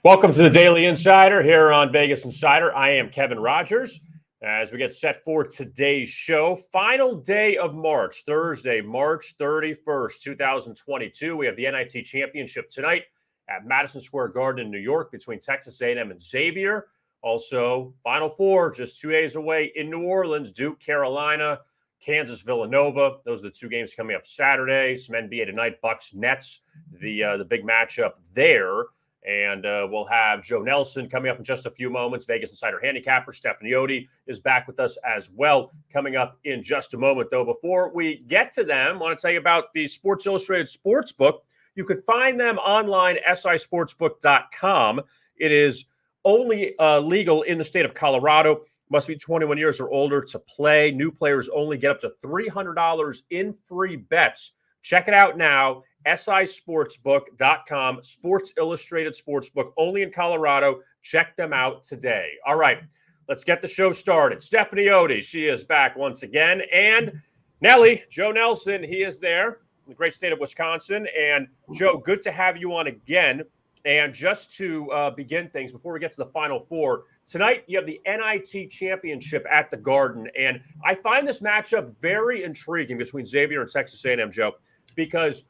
Welcome to the Daily Insider here on Vegas Insider. I am Kevin Rogers. As we get set for today's show, final day of March, Thursday, March 31st, 2022. We have the NIT Championship tonight at Madison Square Garden in New York between Texas A&M and Xavier. Also, Final Four just 2 days away in New Orleans, Duke, Carolina, Kansas, Villanova. Those are the two games coming up Saturday. Some NBA tonight, Bucks, Nets, the big matchup there. And we'll have Joe Nelson coming up in just a few moments. Vegas Insider handicapper Stephanie Otey is back with us as well, coming up in just a moment. Though before we get to them, I want to tell you about the Sports Illustrated Sportsbook. You can find them online, sisportsbook.com. It is only legal in the state of Colorado. Must be 21 years or older to play. New players only get up to $300 in free bets. Check it out now. sisportsbook.com, Sports Illustrated Sportsbook, only in Colorado. Check them out today. All right, let's get the show started. Stephanie Otey, she is back once again. And Nelly, Joe Nelson, he is there in the great state of Wisconsin. And Joe, good to have you on again. And just to begin things, before we get to the Final Four, tonight you have the NIT Championship at the Garden. And I find this matchup very intriguing between Xavier and Texas A&M, Joe, because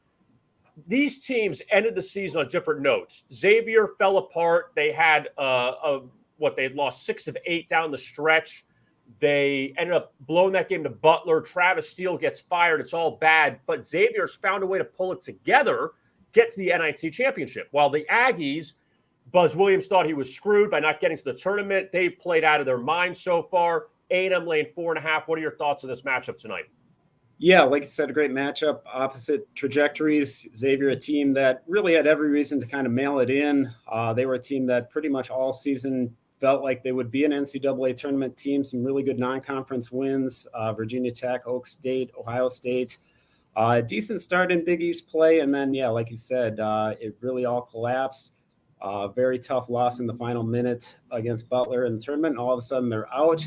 these teams ended the season on different notes. Xavier fell apart. They had they lost 6 of 8 down the stretch. They ended up blowing that game to Butler. Travis Steele gets fired. It's all bad. But Xavier's found a way to pull it together, get to the NIT championship. While the Aggies, Buzz Williams thought he was screwed by not getting to the tournament. They played out of their minds so far. A&M laying 4.5. What are your thoughts on this matchup tonight? Yeah, like you said, a great matchup, opposite trajectories. Xavier, a team that really had every reason to kind of mail it in. They were a team that pretty much all season felt like they would be an NCAA tournament team. Some really good non-conference wins, Virginia Tech, Oak State, Ohio State. Decent start in Big East play. And then, yeah, like you said, it really all collapsed. Very tough loss in the final minute against Butler in the tournament. And all of a sudden they're out.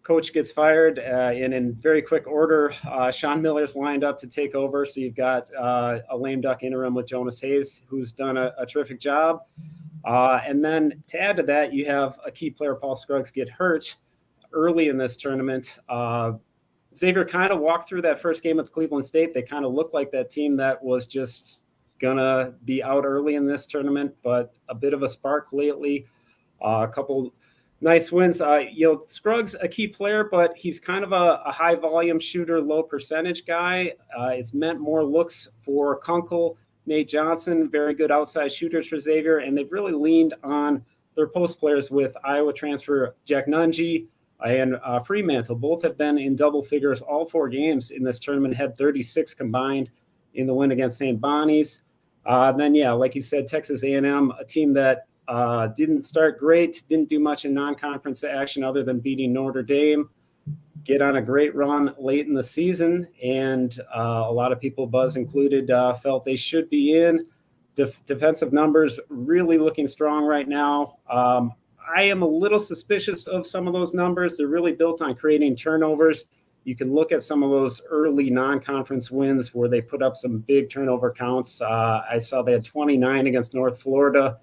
Coach gets fired, and in very quick order, Sean Miller's lined up to take over. So you've got a lame duck interim with Jonas Hayes, who's done a terrific job. And then to add to that, you have a key player, Paul Scruggs, get hurt early in this tournament. Xavier kind of walked through that first game with Cleveland State. They kind of looked like that team that was just going to be out early in this tournament, but a bit of a spark lately. A couple nice wins. Scruggs, a key player, but he's kind of a high volume shooter, low percentage guy. It's meant more looks for Kunkel, Nate Johnson, very good outside shooters for Xavier. And they've really leaned on their post players with Iowa transfer Jack Nunge and Fremantle. Both have been in double figures all 4 games in this tournament, had 36 combined in the win against St. Bonnie's. Then, yeah, like you said, Texas A&M, a team that didn't start great, didn't do much in non-conference action other than beating Notre Dame, get on a great run late in the season, and a lot of people, Buzz included, felt they should be in. Defensive numbers really looking strong right now. I am a little suspicious of some of those numbers. They're really built on creating turnovers. You can look at some of those early non-conference wins where they put up some big turnover counts. I saw they had 29 against North Florida,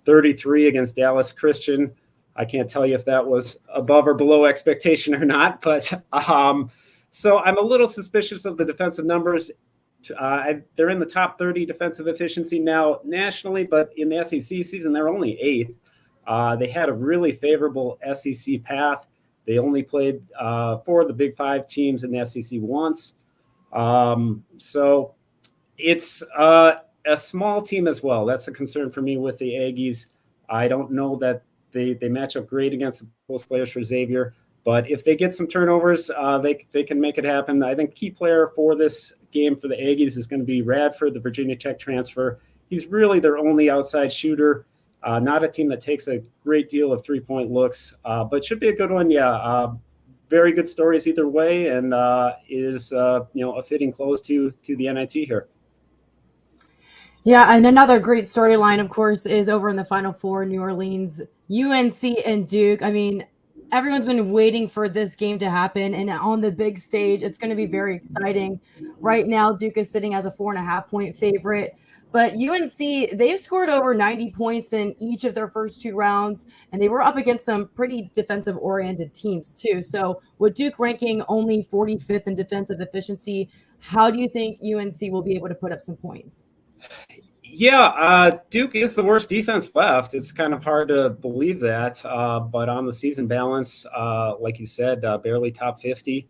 33 against Dallas Christian. I can't tell you if that was above or below expectation or not, but so I'm a little suspicious of the defensive numbers. They're in the top 30 defensive efficiency now nationally, but in the SEC season, they're only 8th. They had a really favorable SEC path. They only played 4 of the Big 5 teams in the SEC once. So it's a small team as well. That's a concern for me with the Aggies. I don't know that they match up great against the post players for Xavier, but if they get some turnovers, they can make it happen. I think key player for this game for the Aggies is going to be Radford, the Virginia Tech transfer. He's really their only outside shooter. Not a team that takes a great deal of three-point looks, but should be a good one. Yeah, very good stories either way, and is a fitting close to the NIT here. Yeah, and another great storyline, of course, is over in the Final Four, New Orleans, UNC and Duke. I mean, everyone's been waiting for this game to happen, and on the big stage, it's going to be very exciting. Right now, Duke is sitting as a 4.5-point favorite. But UNC, they've scored over 90 points in each of their first 2 rounds, and they were up against some pretty defensive-oriented teams too. So with Duke ranking only 45th in defensive efficiency, how do you think UNC will be able to put up some points? Yeah, Duke is the worst defense left. It's kind of hard to believe that, but on the season balance, like you said, barely top 50.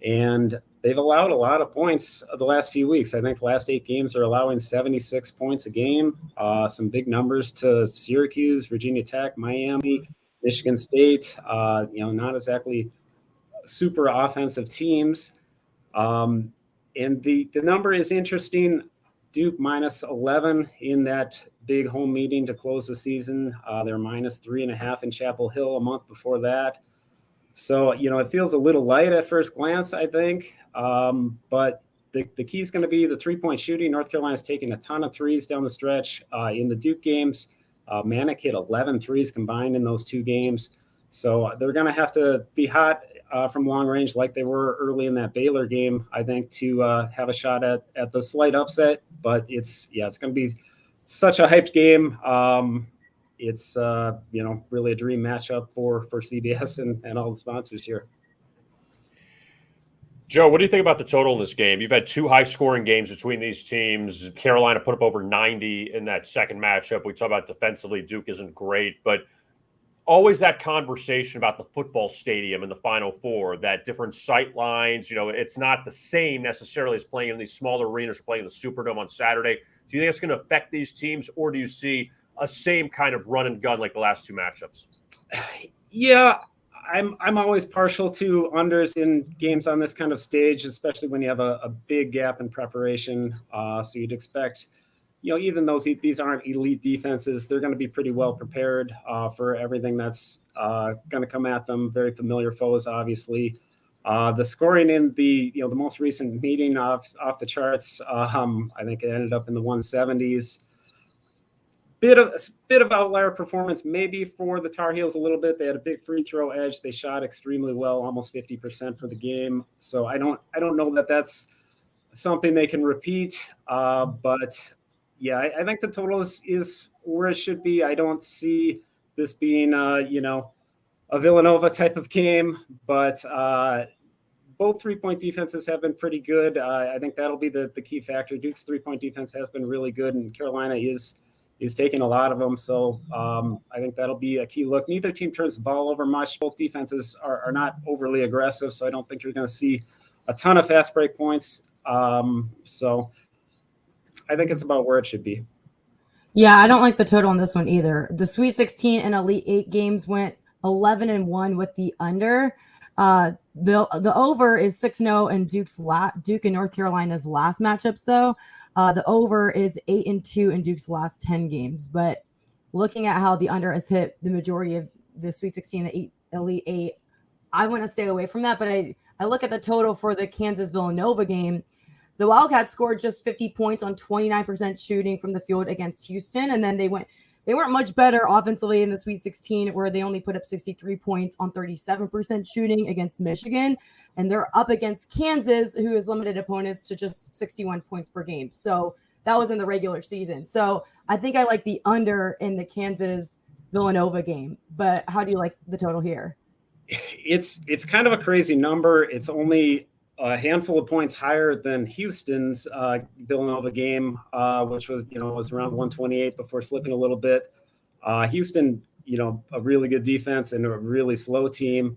And they've allowed a lot of points the last few weeks. I think the last 8 games are allowing 76 points a game. Some big numbers to Syracuse, Virginia Tech, Miami, Michigan State. Not exactly super offensive teams. And the number is interesting. Duke minus 11 in that big home meeting to close the season. They're minus 3.5 in Chapel Hill a month before that. So, it feels a little light at first glance, I think. But the key is going to be the 3-point shooting. North Carolina's taking a ton of threes down the stretch in the Duke games. Manic hit 11 threes combined in those 2 games. So they're going to have to be hot from long range like they were early in that Baylor game, I think, to have a shot at the slight upset. But it's going to be such a hyped game. It's really a dream matchup for CBS and all the sponsors here. Joe, what do you think about the total in this game? You've had 2 high-scoring games between these teams. Carolina put up over 90 in that second matchup. We talk about defensively, Duke isn't great, but always that conversation about the football stadium in the Final Four, that different sight lines. It's not the same necessarily as playing in these smaller arenas or playing in the Superdome on Saturday. Do you think it's going to affect these teams, or do you see a same kind of run and gun like the last 2 matchups? Yeah, I'm always partial to unders in games on this kind of stage, especially when you have a big gap in preparation. So you'd expect, even though these aren't elite defenses, they're going to be pretty well prepared for everything that's going to come at them. Very familiar foes, obviously. The scoring in the most recent meeting off the charts. I think it ended up in the 170s. Bit of outlier performance maybe for the Tar Heels a little bit. They had a big free throw edge. They shot extremely well, almost 50% for the game. So I don't know that that's something they can repeat. But yeah, I think the total is where it should be. I don't see this being a Villanova type of game, but both 3-point defenses have been pretty good. I think that'll be the key factor. Duke's 3-point defense has been really good, and Carolina is taking a lot of them. So I think that'll be a key look. Neither team turns the ball over much. Both defenses are not overly aggressive, so I don't think you're going to see a ton of fast break points. So I think it's about where it should be. Yeah, I don't like the total on this one either. The Sweet 16 and Elite 8 games went 11-1 with the under. The over is 6-0 in Duke and North Carolina's last matchups, though. The over is 8-2 in Duke's last 10 games. But looking at how the under has hit the majority of the Sweet 16 and the Elite 8, I want to stay away from that. But I look at the total for the Kansas-Villanova game. The Wildcats scored just 50 points on 29% shooting from the field against Houston. And then they weren't much better offensively in the Sweet 16, where they only put up 63 points on 37% shooting against Michigan. And they're up against Kansas, who has limited opponents to just 61 points per game. So that was in the regular season. So I think I like the under in the Kansas-Villanova game. But how do you like the total here? It's kind of a crazy number. It's only a handful of points higher than Houston's Villanova game, which was around 128 before slipping a little bit. Houston, a really good defense and a really slow team.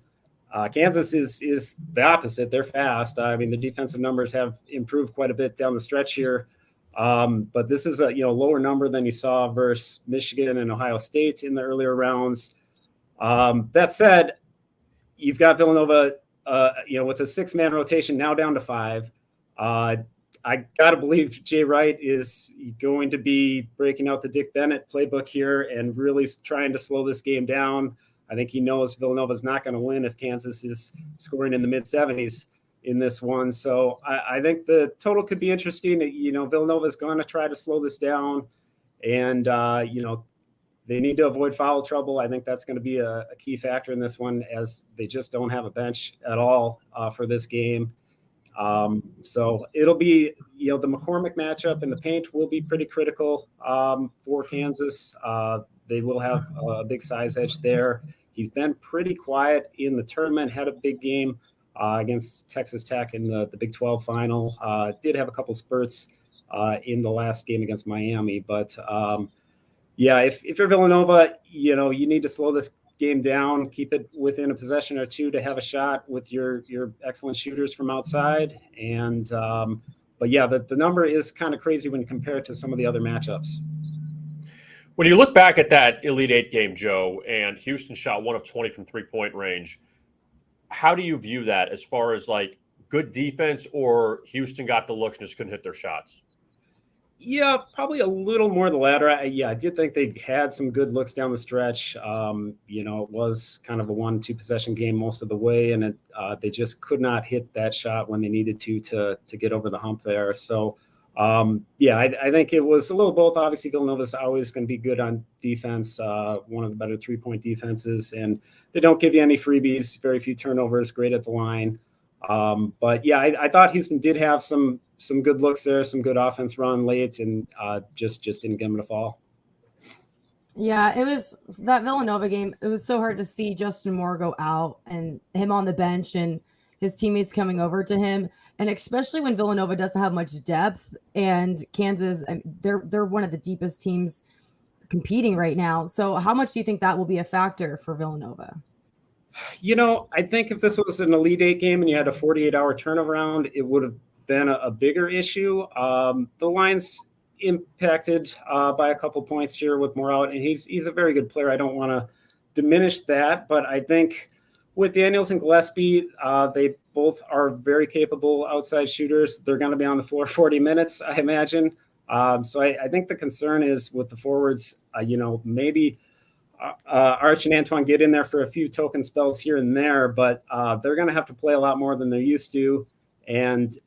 Kansas is the opposite. They're fast. I mean, the defensive numbers have improved quite a bit down the stretch here. But this is a lower number than you saw versus Michigan and Ohio State in the earlier rounds. That said, you've got Villanova with a 6-man rotation now down to 5. I got to believe Jay Wright is going to be breaking out the Dick Bennett playbook here and really trying to slow this game down. I think he knows Villanova's not going to win if Kansas is scoring in the mid-70s in this one. So I think the total could be interesting. Villanova's going to try to slow this down, and they need to avoid foul trouble. I think that's going to be a key factor in this one, as they just don't have a bench at all for this game. So it'll be, the McCormick matchup in the paint will be pretty critical for Kansas. They will have a big size edge there. He's been pretty quiet in the tournament, had a big game against Texas Tech in the Big 12 final. Did have a couple spurts in the last game against Miami. But, if you're Villanova, you need to slow this game down, keep it within a possession or two to have a shot with your excellent shooters from outside. And the number is kind of crazy when you compare it to some of the other matchups. When you look back at that Elite Eight game, Joe, and Houston shot 1 of 20 from 3-point range, how do you view that as far as like good defense, or Houston got the looks and just couldn't hit their shots? Yeah, probably a little more the latter. I did think they had some good looks down the stretch. It was kind of a 1-2 possession game most of the way, and they just could not hit that shot when they needed to get over the hump there. So, I think it was a little both. Obviously, Villanova's always going to be good on defense, one of the better 3-point defenses, and they don't give you any freebies, very few turnovers, great at the line. I thought Houston did have some good looks there, some good offense run late, and just didn't get them to fall. Yeah, it was that Villanova game. It was so hard to see Justin Moore go out and him on the bench and his teammates coming over to him. And especially when Villanova doesn't have much depth, and Kansas, they're one of the deepest teams competing right now. So how much do you think that will be a factor for Villanova? I think if this was an Elite Eight game and you had a 48-hour turnaround, it would have been a bigger issue. The line's impacted by a couple points here with Moore out, and he's a very good player. I don't want to diminish that, but I think with Daniels and Gillespie, they both are very capable outside shooters. They're going to be on the floor 40 minutes, I imagine. So I think the concern is with the forwards, maybe Arch and Antoine get in there for a few token spells here and there, but they're going to have to play a lot more than they're used to. And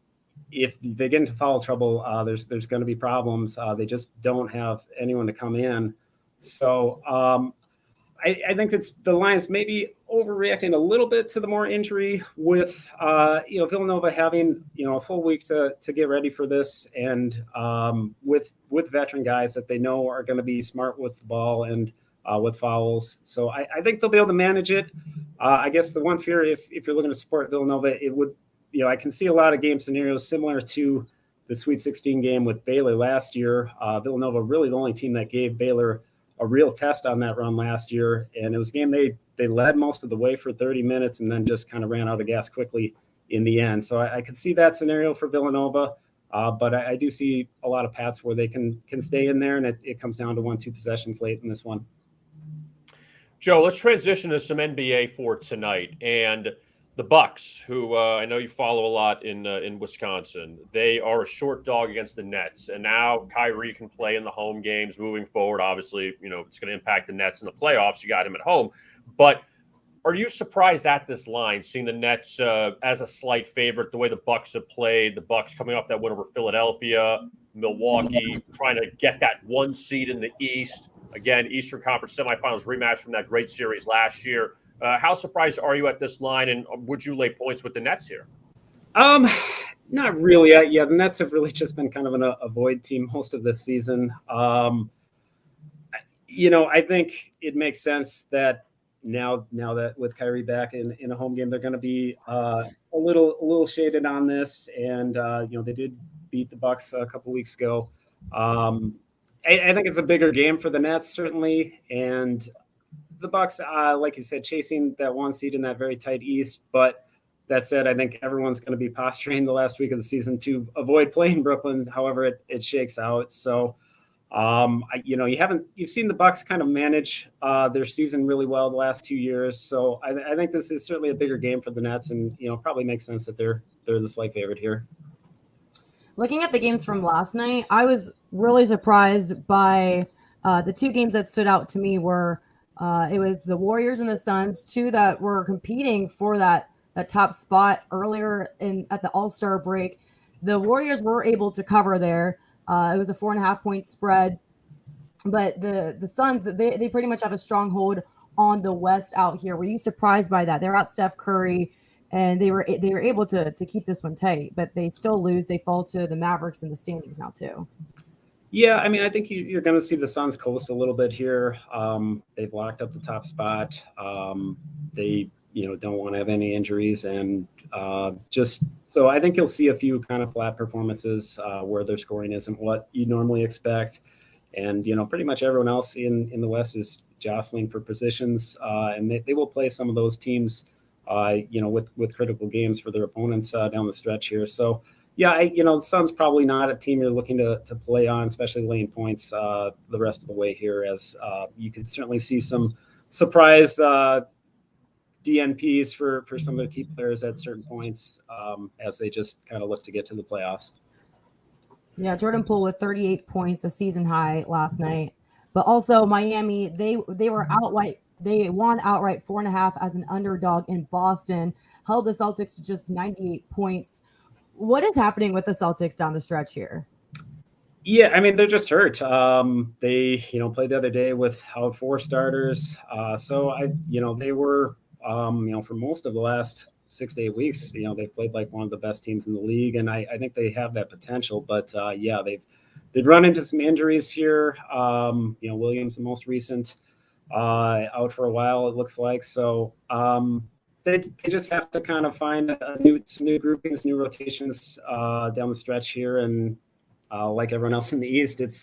if they get into foul trouble, there's going to be problems. They just don't have anyone to come in. So I think it's the Lions maybe overreacting a little bit to the Moore injury with, Villanova having, a full week to get ready for this, and with veteran guys that they know are going to be smart with the ball and with fouls. So I think they'll be able to manage it. I guess the one fear, if you're looking to support Villanova, it would, I can see a lot of game scenarios similar to the Sweet 16 game with Baylor last year. Villanova really the only team that gave Baylor a real test on that run last year. And it was a game they led most of the way for 30 minutes and then just kind of ran out of gas quickly in the end. So I could see that scenario for Villanova. But I do see a lot of paths where they can stay in there, and it comes down to 1-2 possessions late in this one. Joe, let's transition to some NBA for tonight. And the Bucks, who I know you follow a lot in Wisconsin, they are a short dog against the Nets. And now Kyrie can play in the home games moving forward. Obviously, it's going to impact the Nets in the playoffs. You got him at home. But are you surprised at this line, seeing the Nets as a slight favorite, the way the Bucks have played, the Bucks coming off that win over Philadelphia, Milwaukee, trying to get that 1 seed in the East? Again, Eastern Conference semifinals rematch from that great series last year. How surprised are you at this line, and would you lay points with the Nets here? Not really. The Nets have really just been kind of an avoid team most of this season. I think it makes sense that now that with Kyrie back in a home game, they're going to be a little shaded on this, and they did beat the Bucks a couple weeks ago. I think it's a bigger game for the Nets, certainly, and the Bucks, like you said, chasing that 1 seed in that very tight East. But that said, I think everyone's going to be posturing the last week of the season to avoid playing Brooklyn, however it shakes out. So, you've seen the Bucks kind of manage their season really well the last 2 years. So I think this is certainly a bigger game for the Nets, and probably makes sense that they're the slight favorite here. Looking at the games from last night, I was really surprised by the 2 games that stood out to me were it was the Warriors and the Suns, 2 that were competing for that top spot earlier at the All-Star break. The Warriors were able to cover there. It was a 4.5-point spread, but the Suns, they pretty much have a stronghold on the West out here. Were you surprised by that? They're out Steph Curry, and they were able to keep this one tight, but they still lose. They fall to the Mavericks in the standings now too. Yeah, I mean, I think you're going to see the Suns coast a little bit here. They've locked up the top spot. They don't want to have any injuries, and just so I think you'll see a few kind of flat performances where their scoring isn't what you normally expect, and pretty much everyone else in the West is jostling for positions, and they will play some of those teams, with critical games for their opponents down the stretch here. So. Yeah, the Suns probably not a team you're looking to play on, especially laying points the rest of the way here, as you could certainly see some surprise DNPs for some of the key players at certain points as they just kind of look to get to the playoffs. Yeah, Jordan Poole with 38 points, a season high last night. But also Miami, they were outright. They won outright 4.5 as an underdog in Boston, held the Celtics to just 98 points. What is happening with the Celtics down the stretch here? Yeah, I mean, they're just hurt. They, played the other day without 4 starters. So they were, for most of the last 6 to 8 weeks, they've played like one of the best teams in the league. And I think they have that potential, but they've run into some injuries here. Williams, the most recent, out for a while, it looks like. So, They just have to kind of find some new groupings, new rotations down the stretch here, and like everyone else in the East, it's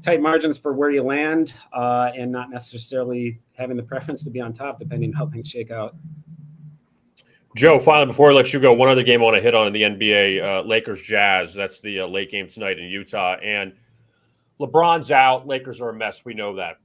tight margins for where you land, and not necessarily having the preference to be on top, depending on how things shake out. Joe, finally, before I let you go, one other game I want to hit on in the NBA: Lakers Jazz. That's the late game tonight in Utah, and LeBron's out. Lakers are a mess. We know that.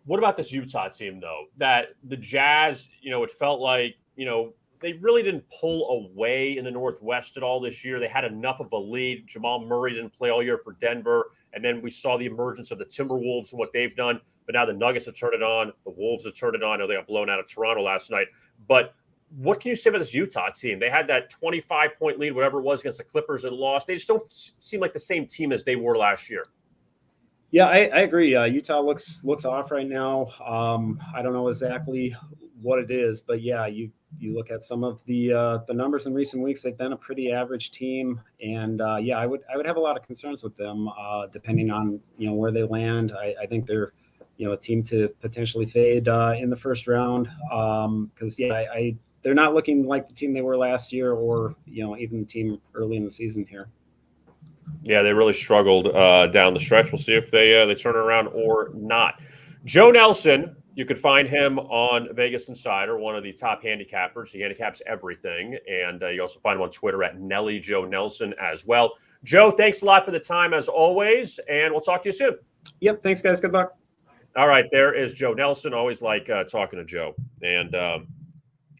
What about this Utah team, though? That the Jazz, it felt like, they really didn't pull away in the Northwest at all this year. They had enough of a lead. Jamal Murray didn't play all year for Denver. And then we saw the emergence of the Timberwolves and what they've done. But now the Nuggets have turned it on. The Wolves have turned it on. I know they got blown out of Toronto last night. But what can you say about this Utah team? They had that 25-point lead, whatever it was, against the Clippers and lost. They just don't seem like the same team as they were last year. Yeah, I agree. Utah looks off right now. I don't know exactly what it is, but yeah, you look at some of the numbers in recent weeks. They've been a pretty average team, and I would have a lot of concerns with them depending on where they land. I think they're a team to potentially fade in the first round because they're not looking like the team they were last year, or even the team early in the season here. Yeah, they really struggled down the stretch. We'll see if they turn it around or not. Joe Nelson, you could find him on Vegas Insider, one of the top handicappers. He handicaps everything. And you also find him on Twitter at Nelly Joe Nelson as well. Joe, thanks a lot for the time as always, and we'll talk to you soon. Yep, thanks, guys. Good luck. All right, there is Joe Nelson. Always like talking to Joe. And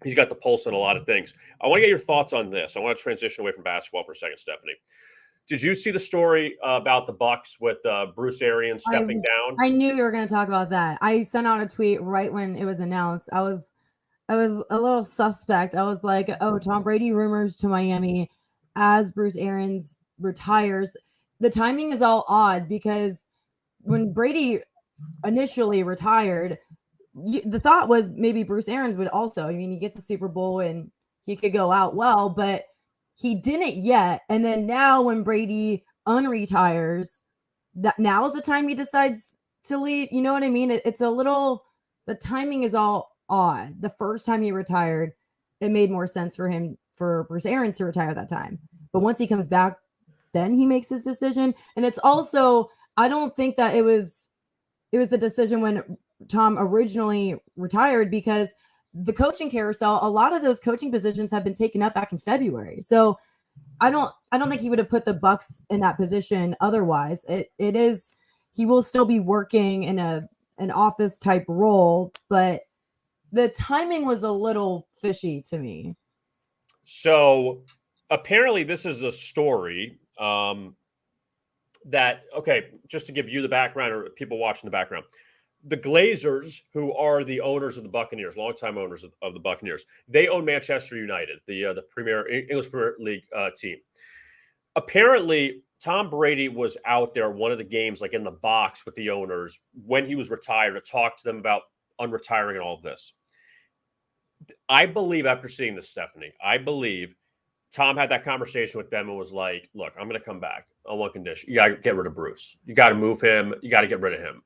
he's got the pulse on a lot of things. I want to get your thoughts on this. I want to transition away from basketball for a second, Stephanie. Did you see the story about the Bucks with Bruce Arians stepping down? I knew you were going to talk about that. I sent out a tweet right when it was announced. I was a little suspect. I was like, oh, Tom Brady rumors to Miami as Bruce Arians retires. The timing is all odd because when Brady initially retired, the thought was maybe Bruce Arians would also. I mean, he gets a Super Bowl and he could go out well, but he didn't yet. And then now when Brady unretires, now is the time he decides to leave. You know what I mean? It's a little, the timing is all odd. The first time he retired, it made more sense for Bruce Arians to retire at that time. But once he comes back, then he makes his decision. And it's also, I don't think that it was the decision when Tom originally retired, because the coaching carousel, a lot of those coaching positions have been taken up back in February. So I don't think he would have put the Bucks in that position otherwise. He will still be working in an office type role, but the timing was a little fishy to me. So apparently this is a story that, okay, just to give you the background or people watching the background. The Glazers, who are the owners of the Buccaneers, longtime owners of the Buccaneers, they own Manchester United, the English Premier League team. Apparently, Tom Brady was out there one of the games, like in the box with the owners when he was retired, to talk to them about unretiring and all of this. I believe after seeing this, Stephanie, I believe Tom had that conversation with them and was like, look, I'm going to come back on one condition. You got to get rid of Bruce. You got to move him. You got to get rid of him.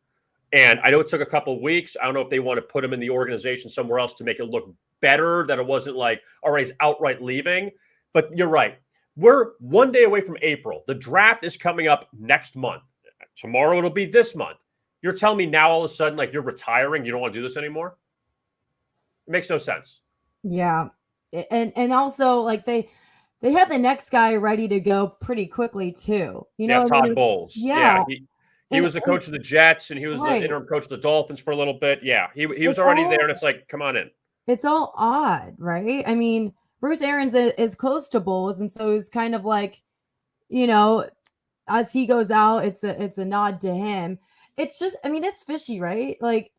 And I know it took a couple of weeks. I don't know if they want to put him in the organization somewhere else to make it look better, that it wasn't like, all right, he's outright leaving. But you're right. We're one day away from April. The draft is coming up next month. Tomorrow it'll be this month. You're telling me now all of a sudden, like, you're retiring, you don't want to do this anymore? It makes no sense. Yeah. And also, like, they had the next guy ready to go pretty quickly too. You know, Todd Bowles. Yeah. He was the coach of the Jets, and he was the interim coach of the Dolphins for a little bit. Yeah, he was already there, and it's like, come on in. It's all odd, right? I mean, Bruce Arians is close to Bowles, and so he's kind of like, you know, as he goes out, it's a nod to him. It's just, I mean, it's fishy, right? Like,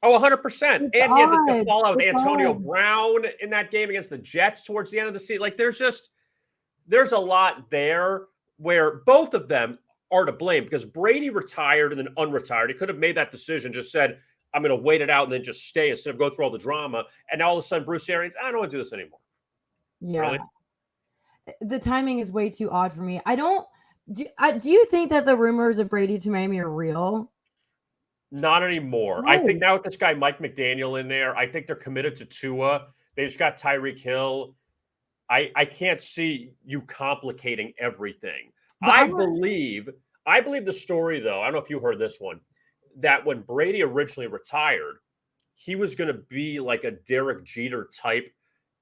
100%. And he had the fallout with Antonio odd. Brown in that game against the Jets towards the end of the season. Like, there's a lot there where both of them are to blame, because Brady retired and then unretired. He could have made that decision, just said, I'm going to wait it out and then just stay instead of go through all the drama. And now all of a sudden, Bruce Arians, I don't want to do this anymore. Yeah. Really? The timing is way too odd for me. Do you think that the rumors of Brady to Miami are real? Not anymore. No. I think now with this guy, Mike McDaniel, in there, I think they're committed to Tua. They just got Tyreek Hill. I can't see you complicating everything. I believe the story, though. I don't know if you heard this one, that when Brady originally retired, he was going to be like a Derek Jeter type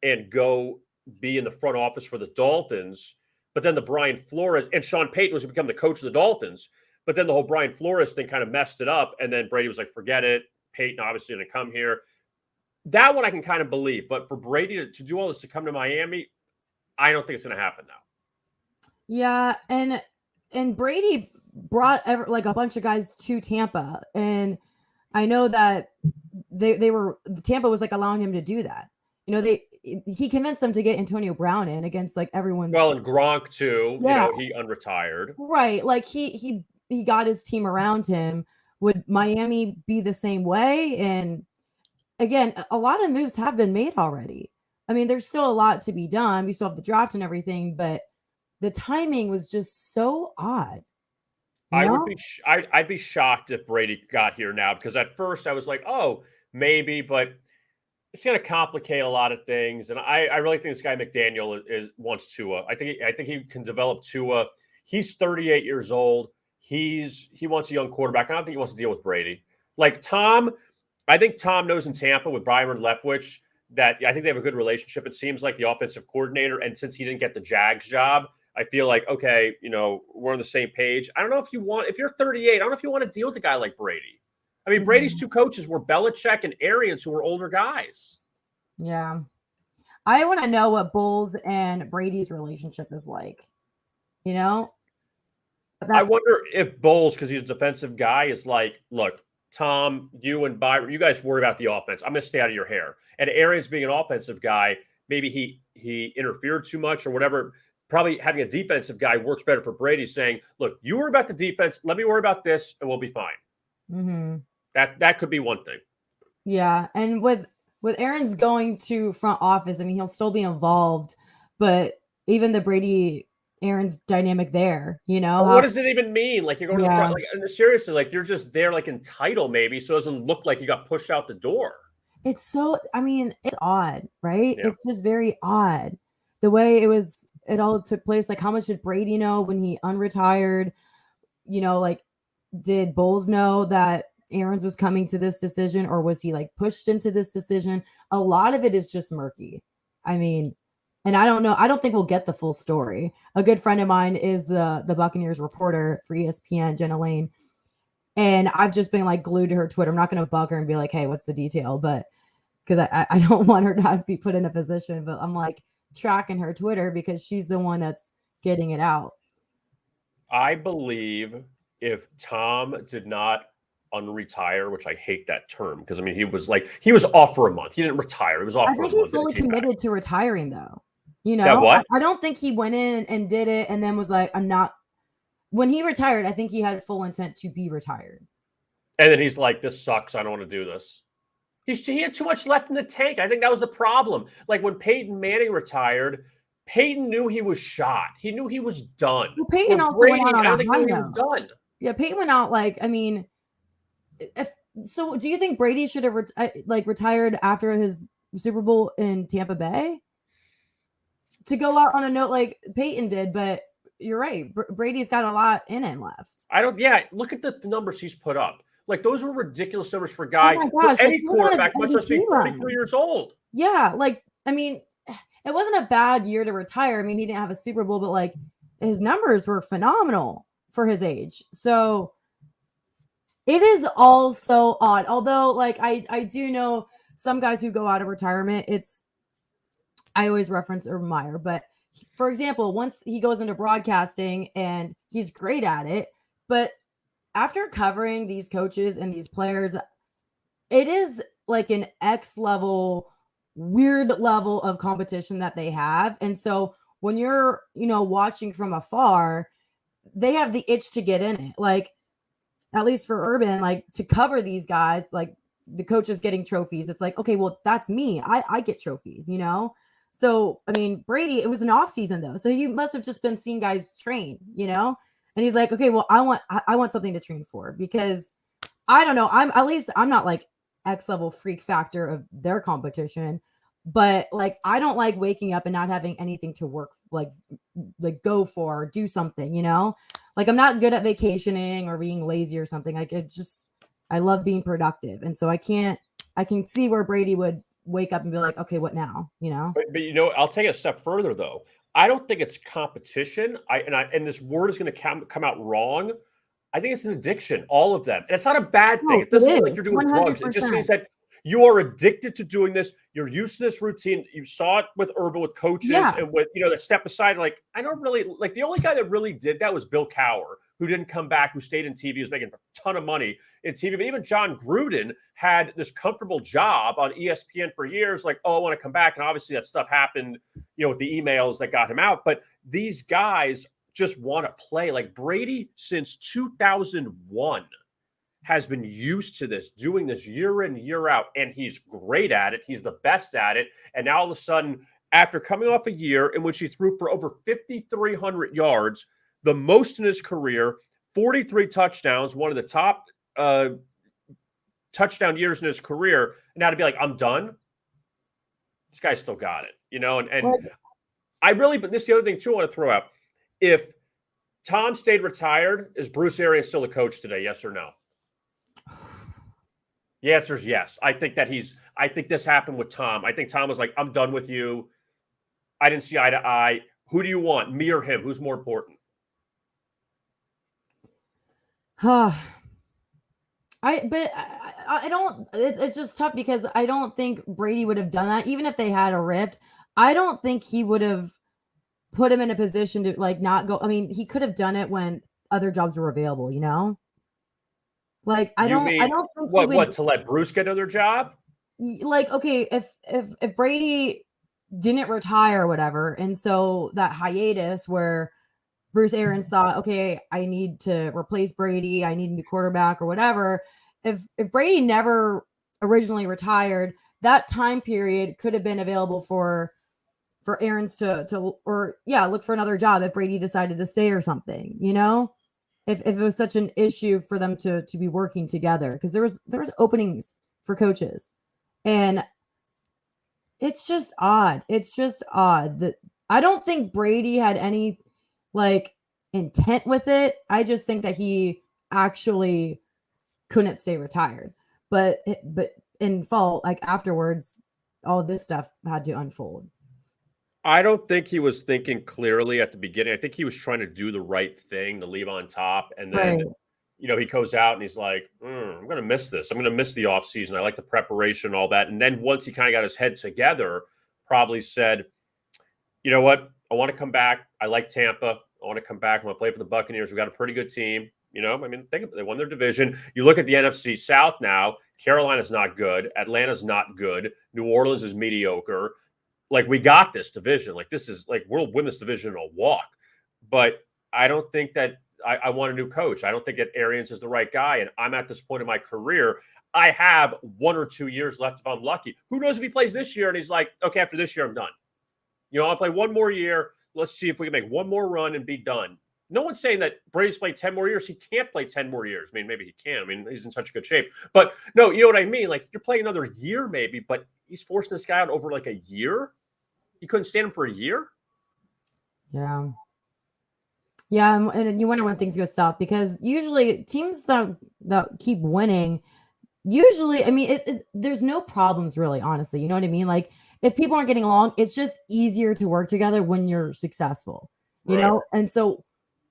and go be in the front office for the Dolphins. But then the Brian Flores and Sean Payton was going to become the coach of the Dolphins. But then the whole Brian Flores thing kind of messed it up. And then Brady was like, forget it. Payton obviously didn't come here. That one I can kind of believe. But for Brady to do all this to come to Miami, I don't think it's going to happen now. Yeah, and Brady brought like a bunch of guys to Tampa, and I know that Tampa was like allowing him to do that. You know, he convinced them to get Antonio Brown in against like everyone's. Well, and Gronk too. Yeah. You know, he unretired. Right, like he got his team around him. Would Miami be the same way? And again, a lot of moves have been made already. I mean, there's still a lot to be done. We still have the draft and everything, but the timing was just so odd. I'd be shocked if Brady got here now, because at first I was like, oh, maybe, but it's going to complicate a lot of things. And I really think this guy McDaniel wants Tua. I think he can develop Tua. He's 38 years old. He wants a young quarterback. I don't think he wants to deal with Brady. Like Tom, I think Tom knows in Tampa with Byron Leftwich that I think they have a good relationship. It seems like the offensive coordinator. And since he didn't get the Jags job, I feel like, okay, you know, we're on the same page. I don't know if you're 38, I don't know if you want to deal with a guy like Brady. I mean, Brady's two coaches were Belichick and Arians, who were older guys. Yeah. I want to know what Bowles and Brady's relationship is like, you know? I wonder if Bowles, because he's a defensive guy, is like, look, Tom, you and Byron, you guys worry about the offense. I'm going to stay out of your hair. And Arians being an offensive guy, maybe he interfered too much or whatever. Probably having a defensive guy works better for Brady, saying, look, you worry about the defense. Let me worry about this, and we'll be fine. Mm-hmm. That could be one thing. Yeah. And with Aaron's going to front office, I mean, he'll still be involved, but even the Brady Aaron's dynamic there, you know? What does it even mean? Like, you're going to the front, like, seriously, like, you're just there, like, entitled maybe, so it doesn't look like you got pushed out the door. It's odd, right? Yeah. It's just very odd. The way it all took place. Like, how much did Brady know when he unretired? You know, like, did Bowles know that Aaron's was coming to this decision, or was he like pushed into this decision? A lot of it is just murky. I mean, and I don't know. I don't think we'll get the full story. A good friend of mine is the Buccaneers reporter for ESPN, Jenna Lane. And I've just been like glued to her Twitter. I'm not going to bug her and be like, hey, what's the detail? But because I don't want her to be put in a position, but I'm like tracking her Twitter because she's the one that's getting it out. I believe if Tom did not unretire, which I hate that term, because I mean he was off for a month. He didn't retire. He was off. I think he's fully committed to retiring, though. You know, yeah, what? I don't think he went in and did it and then was like, I'm not. When he retired, I think he had full intent to be retired. And then he's like, this sucks. I don't want to do this. He had too much left in the tank. I think that was the problem. Like when Peyton Manning retired, Peyton knew he was shot. He knew he was done. Well, Peyton When also went out on I a don't think knew he high was note. done. Yeah, Peyton went out so do you think Brady should have retired after his Super Bowl in Tampa Bay? To go out on a note like Peyton did, but you're right. Brady's got a lot in him left. Look at the numbers he's put up. Like those were ridiculous numbers for guys, Oh my gosh, for any quarterback, much less be MVP 33 years old. Yeah, it wasn't a bad year to retire. I mean, he didn't have a Super Bowl, but his numbers were phenomenal for his age. So it is all so odd. Although, I do know some guys who go out of retirement. I always reference Urban Meyer, but for example, once he goes into broadcasting and he's great at it, but after covering these coaches and these players, it is like an X level, weird level of competition that they have. And so when you're, watching from afar, they have the itch to get in it. Like, at least for Urban, to cover these guys, the coaches getting trophies. It's like, okay, well, that's me. I get trophies, So, I mean, Brady, it was an off season though. So he must have just been seeing guys train, and he's like, okay, well, I want something to train for, because I don't know. I'm not like X level freak factor of their competition, but I don't like waking up and not having anything to work, go for, or do something, I'm not good at vacationing or being lazy or something. I love being productive. And so I can see where Brady would wake up and be like, okay, what now? But I'll take it a step further though. I don't think it's competition. And this word is going to come out wrong. I think it's an addiction, all of them. And it's not a bad thing. No, it doesn't it mean like is, you're doing 100%. drugs. It just means that you are addicted to doing this. You're used to this routine. You saw it with Urban, with coaches, and with, that step aside. I don't really the only guy that really did that was Bill Cowher, who didn't come back, who stayed in TV, was making a ton of money in TV. But even John Gruden had this comfortable job on ESPN for years. I want to come back. And obviously that stuff happened, with the emails that got him out. But these guys just want to play. Brady, since 2001, has been used to this, doing this year in, year out, and he's great at it. He's the best at it. And now all of a sudden, after coming off a year in which he threw for over 5,300 yards, the most in his career, 43 touchdowns, one of the top touchdown years in his career, and now to be like, I'm done. This guy still got it, but this is the other thing too I want to throw out. If Tom stayed retired, is Bruce Arians still a coach today? Yes or no? The answer is yes. I think this happened with Tom. I think Tom was like, I'm done with you. I didn't see eye to eye. Who do you want, me or him? Who's more important? I don't, it's just tough, because I don't think Brady would have done that. Even if they had a rift, I don't think he would have put him in a position to not go. I mean, he could have done it when other jobs were available, I don't think what to let Bruce get another job? Okay, if Brady didn't retire or whatever, and so that hiatus where Bruce Arians thought, okay, I need to replace Brady, I need a new quarterback or whatever. If Brady never originally retired, that time period could have been available for Arians to look for another job if Brady decided to stay or something, if it was such an issue for them to be working together, because there was openings for coaches. And it's just odd. It's just odd that I don't think Brady had any intent with it. I just think that he actually couldn't stay retired. But in fall, afterwards, all this stuff had to unfold. I don't think he was thinking clearly at the beginning. I think he was trying to do the right thing to leave on top. And then, he goes out and he's like, I'm going to miss this. I'm going to miss the offseason. I like the preparation, all that. And then once he kind of got his head together, probably said, you know what? I want to come back. I like Tampa. I want to come back. I want to play for the Buccaneers. We've got a pretty good team. Think of it. They won their division. You look at the NFC South now. Carolina's not good. Atlanta's not good. New Orleans is mediocre. We got this division. This is we'll win this division in a walk. But I don't think that I want a new coach. I don't think that Arians is the right guy. And I'm at this point in my career. I have 1 or 2 years left if I'm lucky. Who knows if he plays this year and he's like, okay, after this year, I'm done. I'll play 1 more year. Let's see if we can make 1 more run and be done. No one's saying that Brady's played 10 more years. He can't play 10 more years. I mean, maybe he can. I mean, he's in such good shape. But no, you know what I mean? Like, you're playing another year maybe, but he's forcing this guy out over like a year. You couldn't stand him for a year? Yeah. Yeah, and you wonder when things go south, because usually teams that keep winning, usually, I mean, there's no problems really, honestly. You know what I mean? Like, if people aren't getting along, it's just easier to work together when you're successful, you Right. know? And so,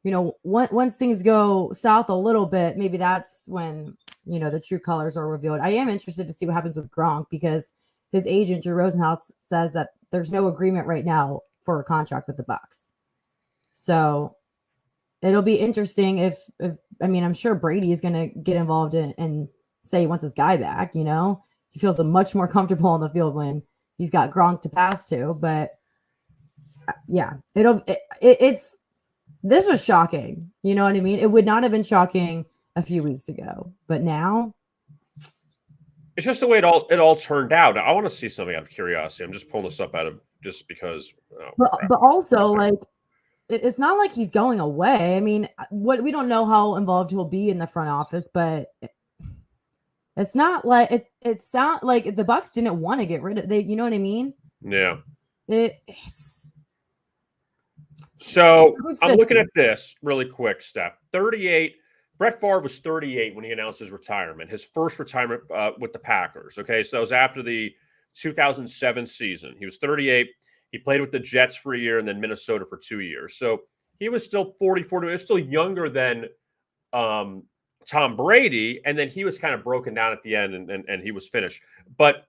once things go south a little bit, maybe that's when, the true colors are revealed. I am interested to see what happens with Gronk, because his agent, Drew Rosenhaus, says that there's no agreement right now for a contract with the Bucs. So it'll be interesting if I mean, I'm sure Brady is going to get involved and say he wants his guy back. He feels much more comfortable on the field when he's got Gronk to pass to. But yeah, it's this was shocking. You know what I mean? It would not have been shocking a few weeks ago, but now it's just the way it all turned out. I want to see something out of curiosity. I'm just pulling this up out of just because. but also, like, it's not like he's going away. I mean, we don't know how involved he'll be in the front office, but it's not like it sounds like the Bucs didn't want to get rid of. You know what I mean? Yeah. It's so I'm looking at this really quick. Step 38. Brett Favre was 38 when he announced his retirement. His first retirement with the Packers. Okay, so that was after the 2007 season. He was 38. He played with the Jets for a year and then Minnesota for 2 years. So he was still 40. He was still younger than Tom Brady. And then he was kind of broken down at the end and he was finished. But,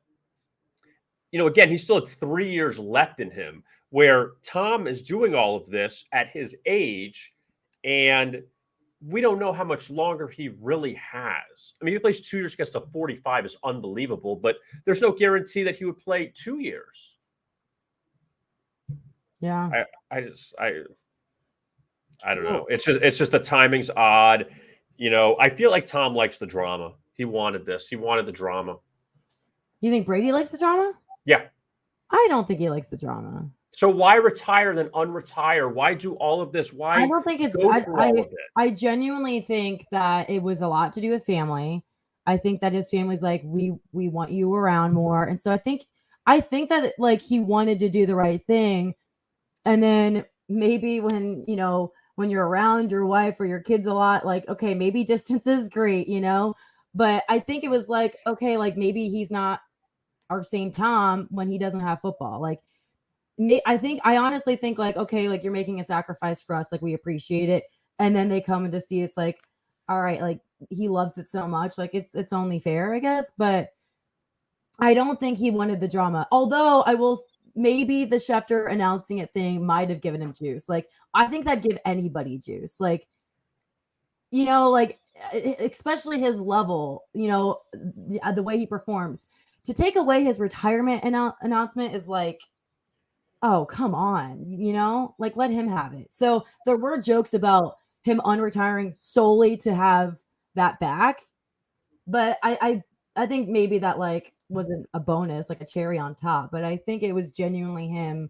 again, he still had 3 years left in him, where Tom is doing all of this at his age. And we don't know how much longer he really has. I mean, he plays 2 years, gets to 45 is unbelievable. But there's no guarantee that he would play 2 years. Yeah. I don't know. It's just the timing's odd. I feel like Tom likes the drama. He wanted this. He wanted the drama. You think Brady likes the drama? Yeah. I don't think he likes the drama. So why retire then unretire? Why do all of this? Why? I don't think it's. I genuinely think that it was a lot to do with family. I think that his family's like, we want you around more, and so I think that, like, he wanted to do the right thing. And then maybe when you're around your wife or your kids a lot, like, okay, maybe distance is great, but I think it was like, okay, like, maybe he's not our same Tom when he doesn't have football. Like, I honestly think, like, okay, like, you're making a sacrifice for us. Like, we appreciate it. And then they come in to see, it's like, all right, like, he loves it so much. Like, it's only fair, I guess. But I don't think he wanted the drama. Although maybe the Schefter announcing it thing might have given him juice. Like, I think that'd give anybody juice. Like, like, especially his level, the way he performs. To take away his retirement announcement is like, oh, come on, like, let him have it. So there were jokes about him unretiring solely to have that back. But I think maybe that, like, wasn't a bonus, like a cherry on top, but I think it was genuinely him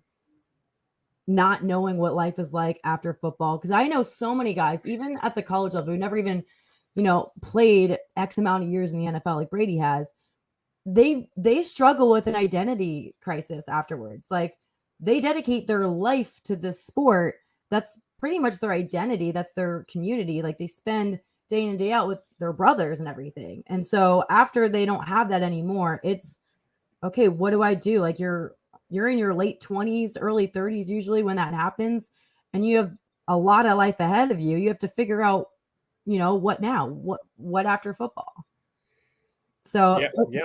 not knowing what life is like after football. Because I know so many guys, even at the college level, who never even, played X amount of years in the NFL like Brady has. They struggle with an identity crisis afterwards. Like, they dedicate their life to this sport. That's pretty much their identity. That's their community. Like, they spend day in and day out with their brothers and everything. And so after they don't have that anymore, it's okay, what do I do? Like, you're in your late 20s, early 30s usually when that happens, and you have a lot of life ahead of you. You have to figure out, what now? What after football? So yeah.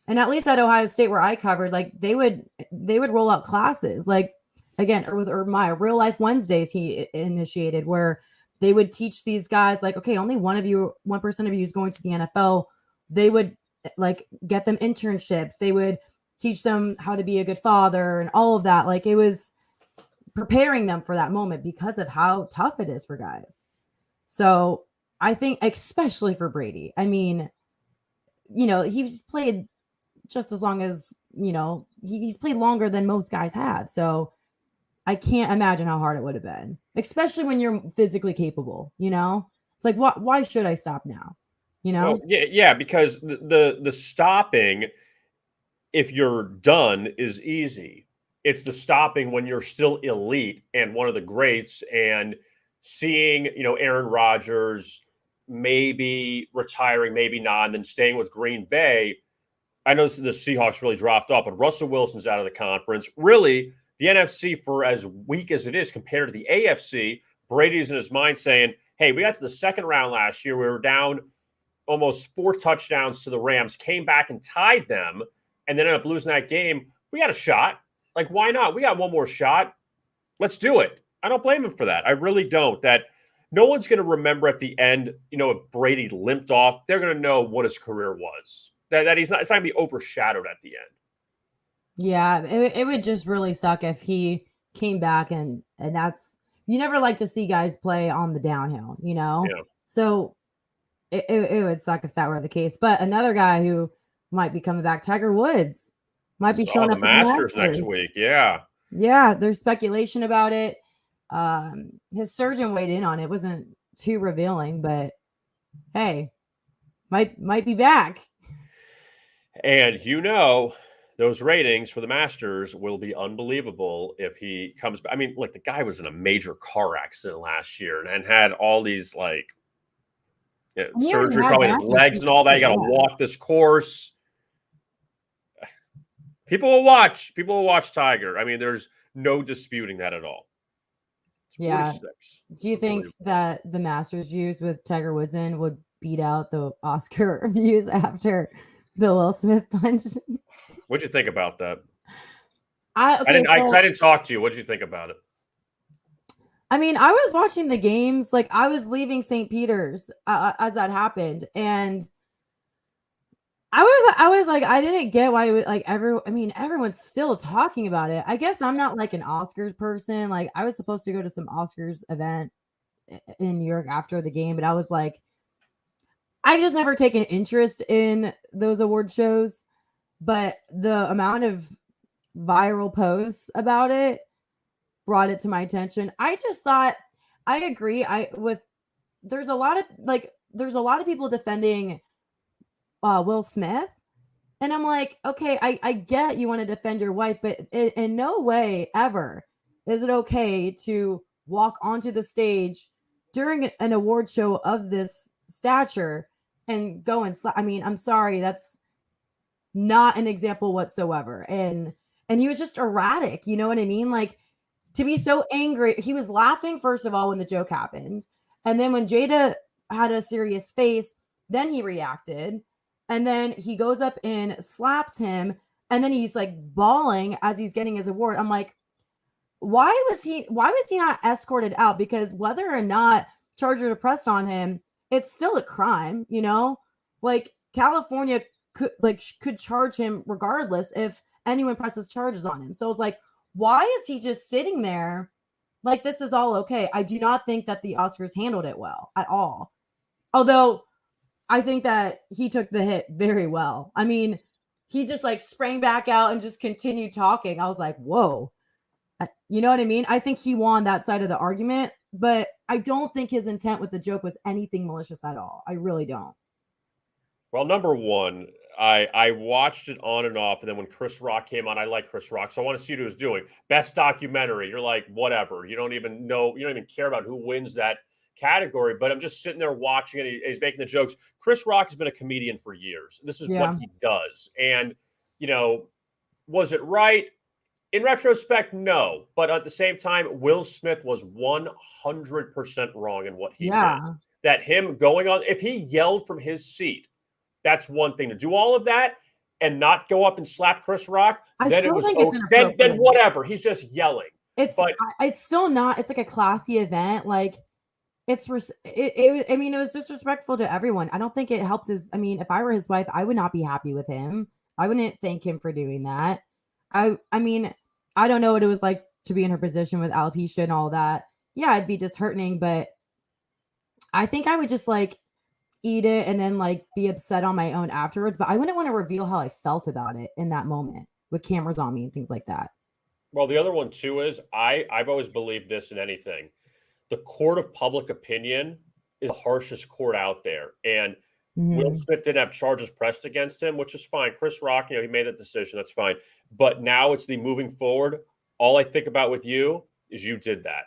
And at least at Ohio State, where I covered, like, they would roll out classes, like, again, or my Real Life Wednesdays he initiated, where they would teach these guys, like, okay, only 1% of you is going to the NFL. They would, like, get them internships. They would teach them how to be a good father and all of that. Like, it was preparing them for that moment because of how tough it is for guys. So I think, especially for Brady, I mean, he's played just as long as, he's played longer than most guys have. So I can't imagine how hard it would have been, especially when you're physically capable, It's like, why should I stop now? Well, yeah, because the stopping, if you're done, is easy. It's the stopping when you're still elite and one of the greats, and seeing, Aaron Rodgers maybe retiring, maybe not, and then staying with Green Bay. I know the Seahawks really dropped off, but Russell Wilson's out of the conference. Really, the NFC, for as weak as it is compared to the AFC, Brady's in his mind saying, hey, we got to the second round last year. We were down almost 4 touchdowns to the Rams, came back and tied them, and then ended up losing that game. We got a shot. Like, why not? We got one more shot. Let's do it. I don't blame him for that. I really don't. That no one's going to remember at the end, if Brady limped off, they're going to know what his career was. That he's not, it's not going to be overshadowed at the end. Yeah, it would just really suck if he came back and that's, you never like to see guys play on the downhill, Yeah. So it would suck if that were the case. But another guy who might be coming back, Tiger Woods, might be showing up at the Masters next week. Yeah. Yeah, there's speculation about it. His surgeon weighed in on it. Wasn't too revealing, but hey, might be back. And those ratings for the Masters will be unbelievable if he comes back. I mean, look, the guy was in a major car accident last year and had all these surgery, probably his legs and all that. You got to walk this course. People will watch. People will watch Tiger. I mean, there's no disputing that at all. Yeah. Do you think that the Masters views with Tiger Woods in would beat out the Oscar views after the Will Smith punch? What'd you think about that? I didn't talk to you. What did you think about it? I mean, I was watching the games. Like, I was leaving St. Peter's as that happened, and I was like, I didn't get why everyone's still talking about it. I guess I'm not like an Oscars person. Like, I was supposed to go to some Oscars event in New York after the game, but I was like, I've just never taken interest in those award shows. But the amount of viral posts about it brought it to my attention. I just thought, I agree. There's a lot of people defending Will Smith, and I'm like, okay, I get you want to defend your wife, but in no way ever is it okay to walk onto the stage during an award show of this stature and go and I mean, I'm sorry, that's not an example whatsoever. And he was just erratic, you know what I mean? Like, to be so angry, he was laughing first of all when the joke happened, and then when Jada had a serious face, then he reacted. And then he goes up and slaps him. And then he's like bawling as he's getting his award. I'm like, why was he not escorted out? Because whether or not charges are pressed on him, it's still a crime, Like, California could charge him regardless if anyone presses charges on him. So it's like, why is he just sitting there like this is all okay? I do not think that the Oscars handled it well at all. Although I think that he took the hit very well. I mean, he just like sprang back out and just continued talking. I was like, whoa. You know what I mean? I think he won that side of the argument, but I don't think his intent with the joke was anything malicious at all. I really don't. Well, number one, I watched it on and off, and then when Chris Rock came on, I like Chris Rock, so I want to see what he was doing. Best documentary. You're like, whatever. You don't even care about who wins that category, but I'm just sitting there watching it. He's making the jokes. Chris Rock has been a comedian for years. This is what he does. And, was it right? In retrospect, no. But at the same time, Will Smith was 100% wrong in what he did. That him going on, if he yelled from his seat, that's one thing. To do all of that and not go up and slap Chris Rock, then whatever. He's just yelling. It's still not. It's like a classy event. Like, it was disrespectful to everyone. I don't think it helps if I were his wife, I would not be happy with him. I wouldn't thank him for doing that. I don't know what it was like to be in her position with alopecia and all that. Yeah, it'd be disheartening, but I think I would just eat it and then like be upset on my own afterwards, but I wouldn't want to reveal how I felt about it in that moment with cameras on me and things like that. Well, the other one too is I've always believed this in anything. The court of public opinion is the harshest court out there. And Will Smith didn't have charges pressed against him, which is fine. Chris Rock, he made that decision. That's fine. But now it's the moving forward. All I think about with you is you did that.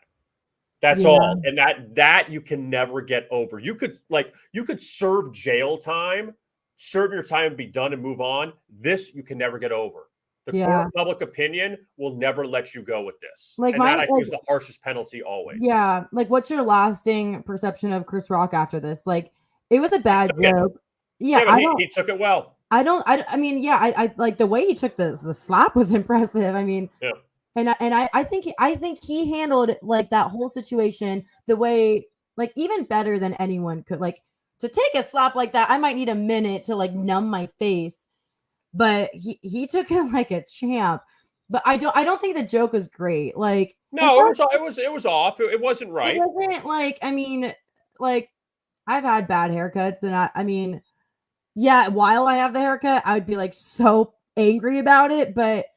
That's all. And that you can never get over. You could serve jail time, serve your time and be done and move on. This you can never get over. The court of public opinion will never let you go with this. Like that I think is the harshest penalty always. Yeah. Like, what's your lasting perception of Chris Rock after this? Like, it was a bad joke. Yeah, he took it well. I like the way he took the slap was impressive. I mean, yeah. And I think he handled like that whole situation the way, like, even better than anyone could. Like, to take a slap like that, I might need a minute to like numb my face, but he took it like a champ. But I don't think the joke was great. Like, no, it was off. It wasn't right. It wasn't like, I mean, like, I've had bad haircuts, and I mean, yeah, while I have the haircut, I would be like so angry about it, but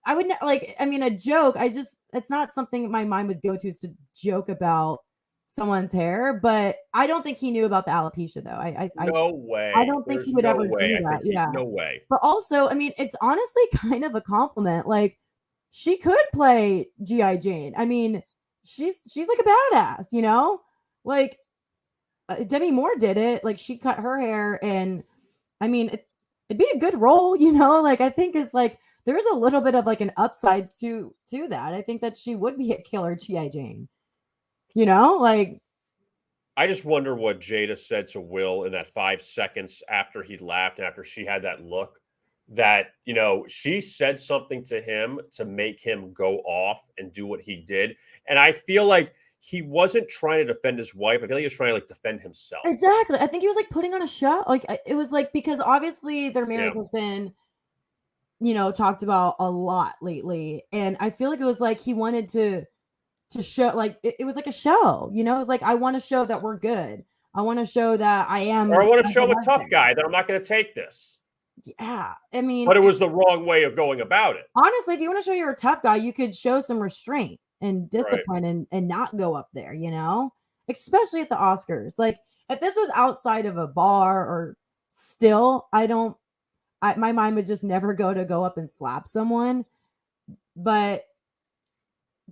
I wouldn't like, I mean, a joke, it's not something my mind would go to, is to joke about someone's hair, but I don't think he knew about the alopecia though. No way. I don't think he would ever do that. Yeah. No way. But also, I mean, it's honestly kind of a compliment. Like, she could play G.I. Jane. I mean, she's like a badass, like, Demi Moore did it. Like, she cut her hair, and I mean, it'd be a good role, like, I think it's like there's a little bit of like an upside to that. I think that she would be a killer G.I. Jane, like. I just wonder what Jada said to Will in that 5 seconds after he laughed, after she had that look, that, she said something to him to make him go off and do what he did. And I feel like he wasn't trying to defend his wife. I feel like he was trying to like defend himself. Exactly. I think he was like putting on a show. Like, it was like, because obviously their marriage has been, talked about a lot lately. And I feel like it was like he wanted to show, like, it was like a show, it was like, I want to show that we're good. I want to show that I am. Or I want to show him a tough guy, that I'm not going to take this. Yeah. I mean. But it was the wrong way of going about it. Honestly, if you want to show you're a tough guy, you could show some restraint and discipline, and not go up there, especially at the Oscars. Like, if this was outside of a bar or still, my mind would just never go up and slap someone. But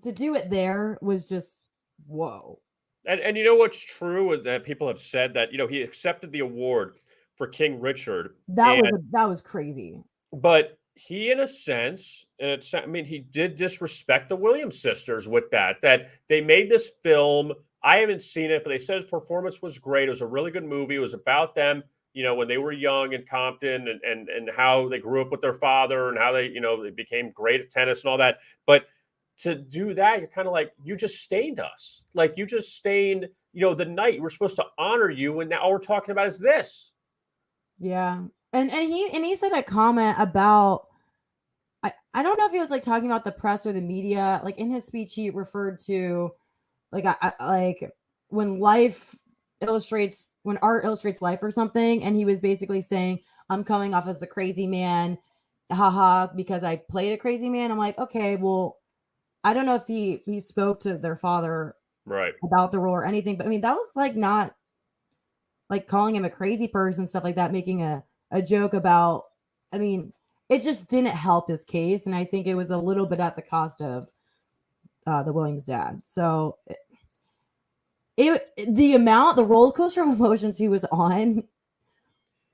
to do it there was just, whoa. And you know what's true is that people have said that, he accepted the award for King Richard. That was crazy. But he, in a sense, he did disrespect the Williams sisters with that they made this film. I haven't seen it, but they said his performance was great. It was a really good movie. It was about them, when they were young in Compton, and how they grew up with their father, and how they became great at tennis and all that. But to do that, you're kind of like, you just stained us. Like, you just stained, the night. We're supposed to honor you, and now all we're talking about is this. Yeah. And he said a comment about, I don't know if he was like talking about the press or the media. Like, in his speech, he referred to like when art illustrates life or something, and he was basically saying, I'm coming off as the crazy man, haha, because I played a crazy man. I'm like, okay, well, I don't know if he spoke to their father right about the role or anything, but I mean, that was like not like calling him a crazy person, stuff like that, making a joke about, I mean, it just didn't help his case. And I think it was a little bit at the cost of the Williams dad. So the roller coaster of emotions he was on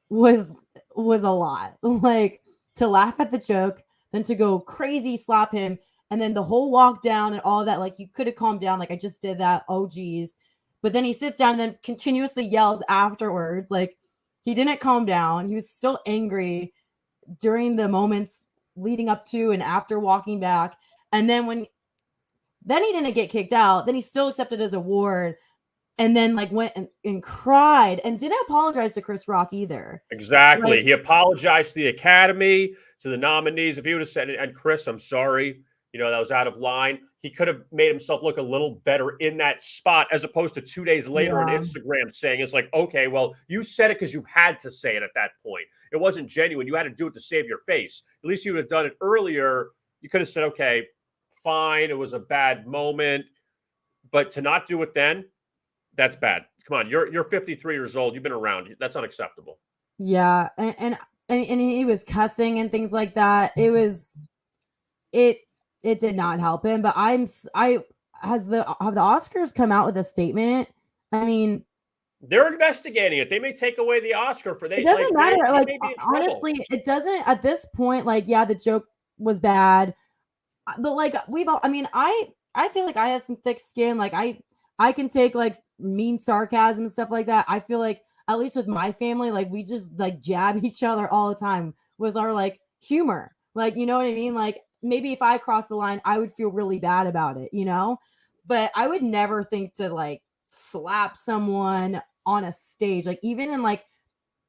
was a lot. Like, to laugh at the joke, then to go crazy, slap him, and then the whole walk down and all that. Like, you could have calmed down. Like, I just did that. Oh, geez. But then he sits down and then continuously yells afterwards. Like, he didn't calm down. He was still angry during the moments leading up to and after walking back. And then he didn't get kicked out. Then he still accepted his award, and then like went and cried, and didn't apologize to Chris Rock either. Exactly. Like, he apologized to the Academy, to the nominees. If he would have said, and Chris, I'm sorry, that was out of line. he could have made himself look a little better in that spot, as opposed to 2 days later on Instagram saying, it's like, okay, well, you said it because you had to say it at that point. It wasn't genuine. You had to do it to save your face. At least you would have done it earlier. You could have said, okay, fine, it was a bad moment. But to not do it then, that's bad. Come on, you're 53 years old. You've been around. That's unacceptable. Yeah, and he was cussing and things like that. It did not help him. But have the Oscars come out with a statement? I mean, they're investigating it. They may take away the Oscar for it doesn't matter. Like, honestly, it doesn't at this point. Like, yeah, the joke was bad, but like I feel like I have some thick skin. Like I can take like mean sarcasm and stuff like that. I feel like at least with my family, like we just like jab each other all the time with our like humor. Like, you know what I mean? Like maybe if I crossed the line, I would feel really bad about it, you know? But I would never think to like slap someone on a stage, like even in like,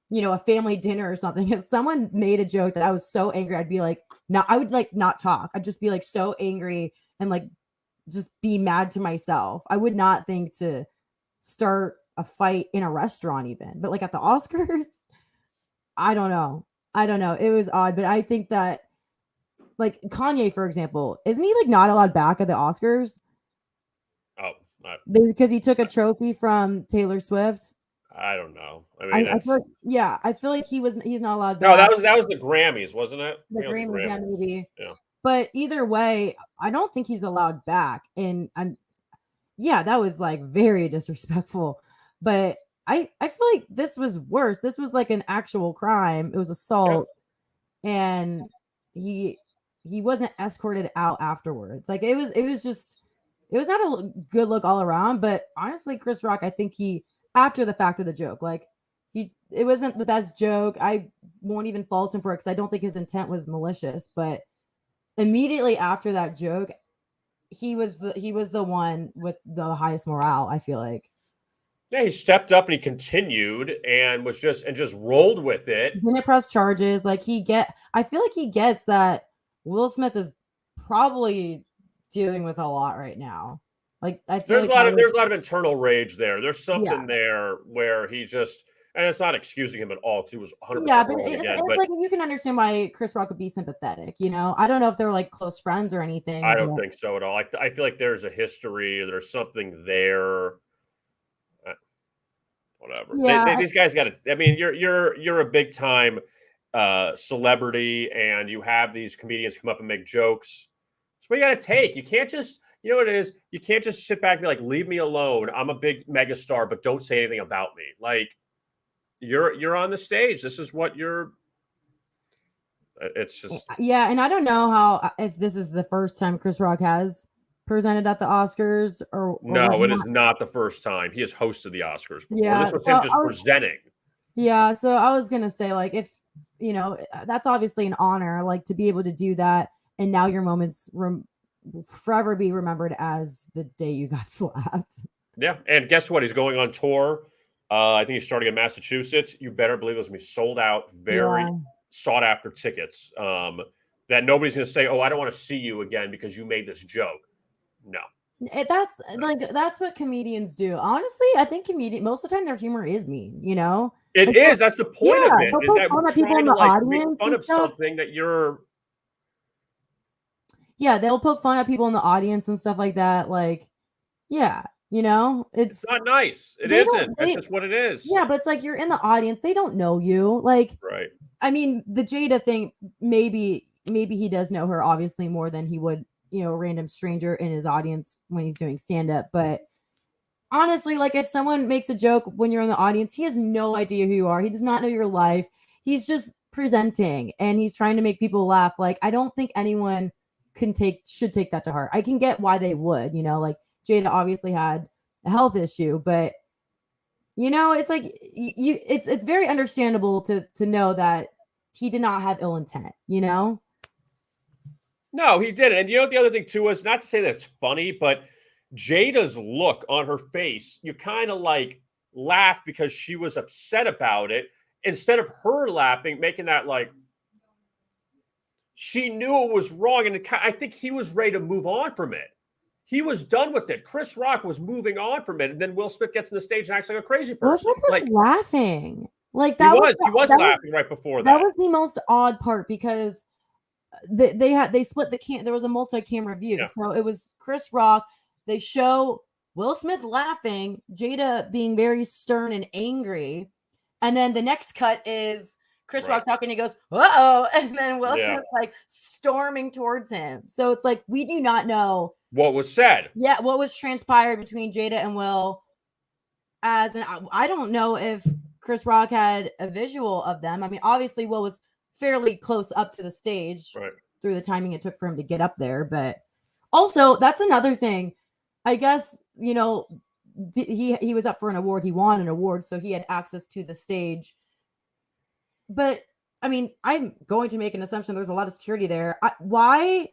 you know, a family dinner or something. If someone made a joke that I was so angry, I'd be like, no, I would like not talk. I'd just be like so angry and like just be mad to myself. I would not think to start a fight in a restaurant even. But like at the Oscars, I don't know. It was odd, but I think that like Kanye, for example, isn't he like not allowed back at the Oscars? Oh, because he took a trophy from Taylor Swift. I don't know. I mean, I feel like he's not allowed back. No, that was the Grammys, wasn't it? The Grammys, yeah, maybe. Yeah. But either way, I don't think he's allowed back. And that was like very disrespectful. But I feel like this was worse. This was like an actual crime. It was assault. Yeah. And he wasn't escorted out afterwards. Like it was not a good look all around. But honestly, Chris Rock, I think after the fact of the joke, like it wasn't the best joke. I won't even fault him for it because I don't think his intent was malicious. But immediately after that joke, he was the one with the highest morale, I feel like. Yeah, he stepped up and he continued and just rolled with it. Didn't press charges. Like I feel like he gets that Will Smith is probably dealing with a lot right now. Like I feel there's a lot of internal rage there. There's something there where he just, and it's not excusing him at all because he was 100% but wrong again. But like you can understand why Chris Rock would be sympathetic. You know, I don't know if they're like close friends or anything. I don't think so at all. I feel like there's a history. There's something there. Whatever. Yeah. These guys got to. I mean, you're a big time celebrity, and you have these comedians come up and make jokes. That's what you got to take. You can't just. You know what it is? You can't just sit back and be like, leave me alone. I'm a big megastar, but don't say anything about me. Like, you're on the stage. This is what you're. It's just. Yeah, and I don't know if this is the first time Chris Rock has presented at the Oscars or no, it is not the first time. He has hosted the Oscars before. Yeah, this was him just presenting. Yeah, so I was gonna say, like, if you know, that's obviously an honor, like to be able to do that, and now your moments forever be remembered as the day you got slapped. Yeah, and guess what? He's going on tour. I think he's starting in Massachusetts. You better believe those gonna be sold out, very sought after tickets. That nobody's gonna say, "Oh, I don't want to see you again because you made this joke." No. That's what comedians do. Honestly, I think most of the time their humor is mean, you know? It is. That's the point of it. Is that we're trying to like make fun of something that you're. Yeah, they'll poke fun at people in the audience and stuff like that. Like, yeah, you know, it's not nice. It isn't. That's just what it is. Yeah, but it's like you're in the audience. They don't know you. Like, right. I mean, the Jada thing, maybe he does know her obviously more than he would, you know, a random stranger in his audience when he's doing stand-up. But honestly, like if someone makes a joke when you're in the audience, he has no idea who you are. He does not know your life. He's just presenting and he's trying to make people laugh. Like, I don't think anyone should take that to heart. I can get why they would, you know, like Jada obviously had a health issue, but you know, it's like it's very understandable to know that he did not have ill intent, you know? No, he didn't. And you know what the other thing too is, not to say that it's funny, but Jada's look on her face, you kind of like laugh because she was upset about it instead of her laughing, making that like she knew it was wrong. And I think he was ready to move on from it. he was done with it. Chris Rock was moving on from it, and then Will Smith gets on the stage and acts like a crazy Will person. Smith was Like laughing. Like he that was laughing right before that. That was the most odd part because they split there was a multi-camera view. Yeah. So it was Chris Rock. They show Will Smith laughing, Jada being very stern and angry. And then the next cut is Chris Rock talking. He goes, "Uh-oh," and then Will Smith's like storming towards him. So it's like we do not know what was said. Yeah, what was transpired between Jada and Will. I don't know if Chris Rock had a visual of them. I mean, obviously, Will was fairly close up to the stage through the timing it took for him to get up there. But also, that's another thing. I guess, you know, he was up for an award. He won an award, so he had access to the stage. But, I mean, I'm going to make an assumption there's a lot of security there. Why?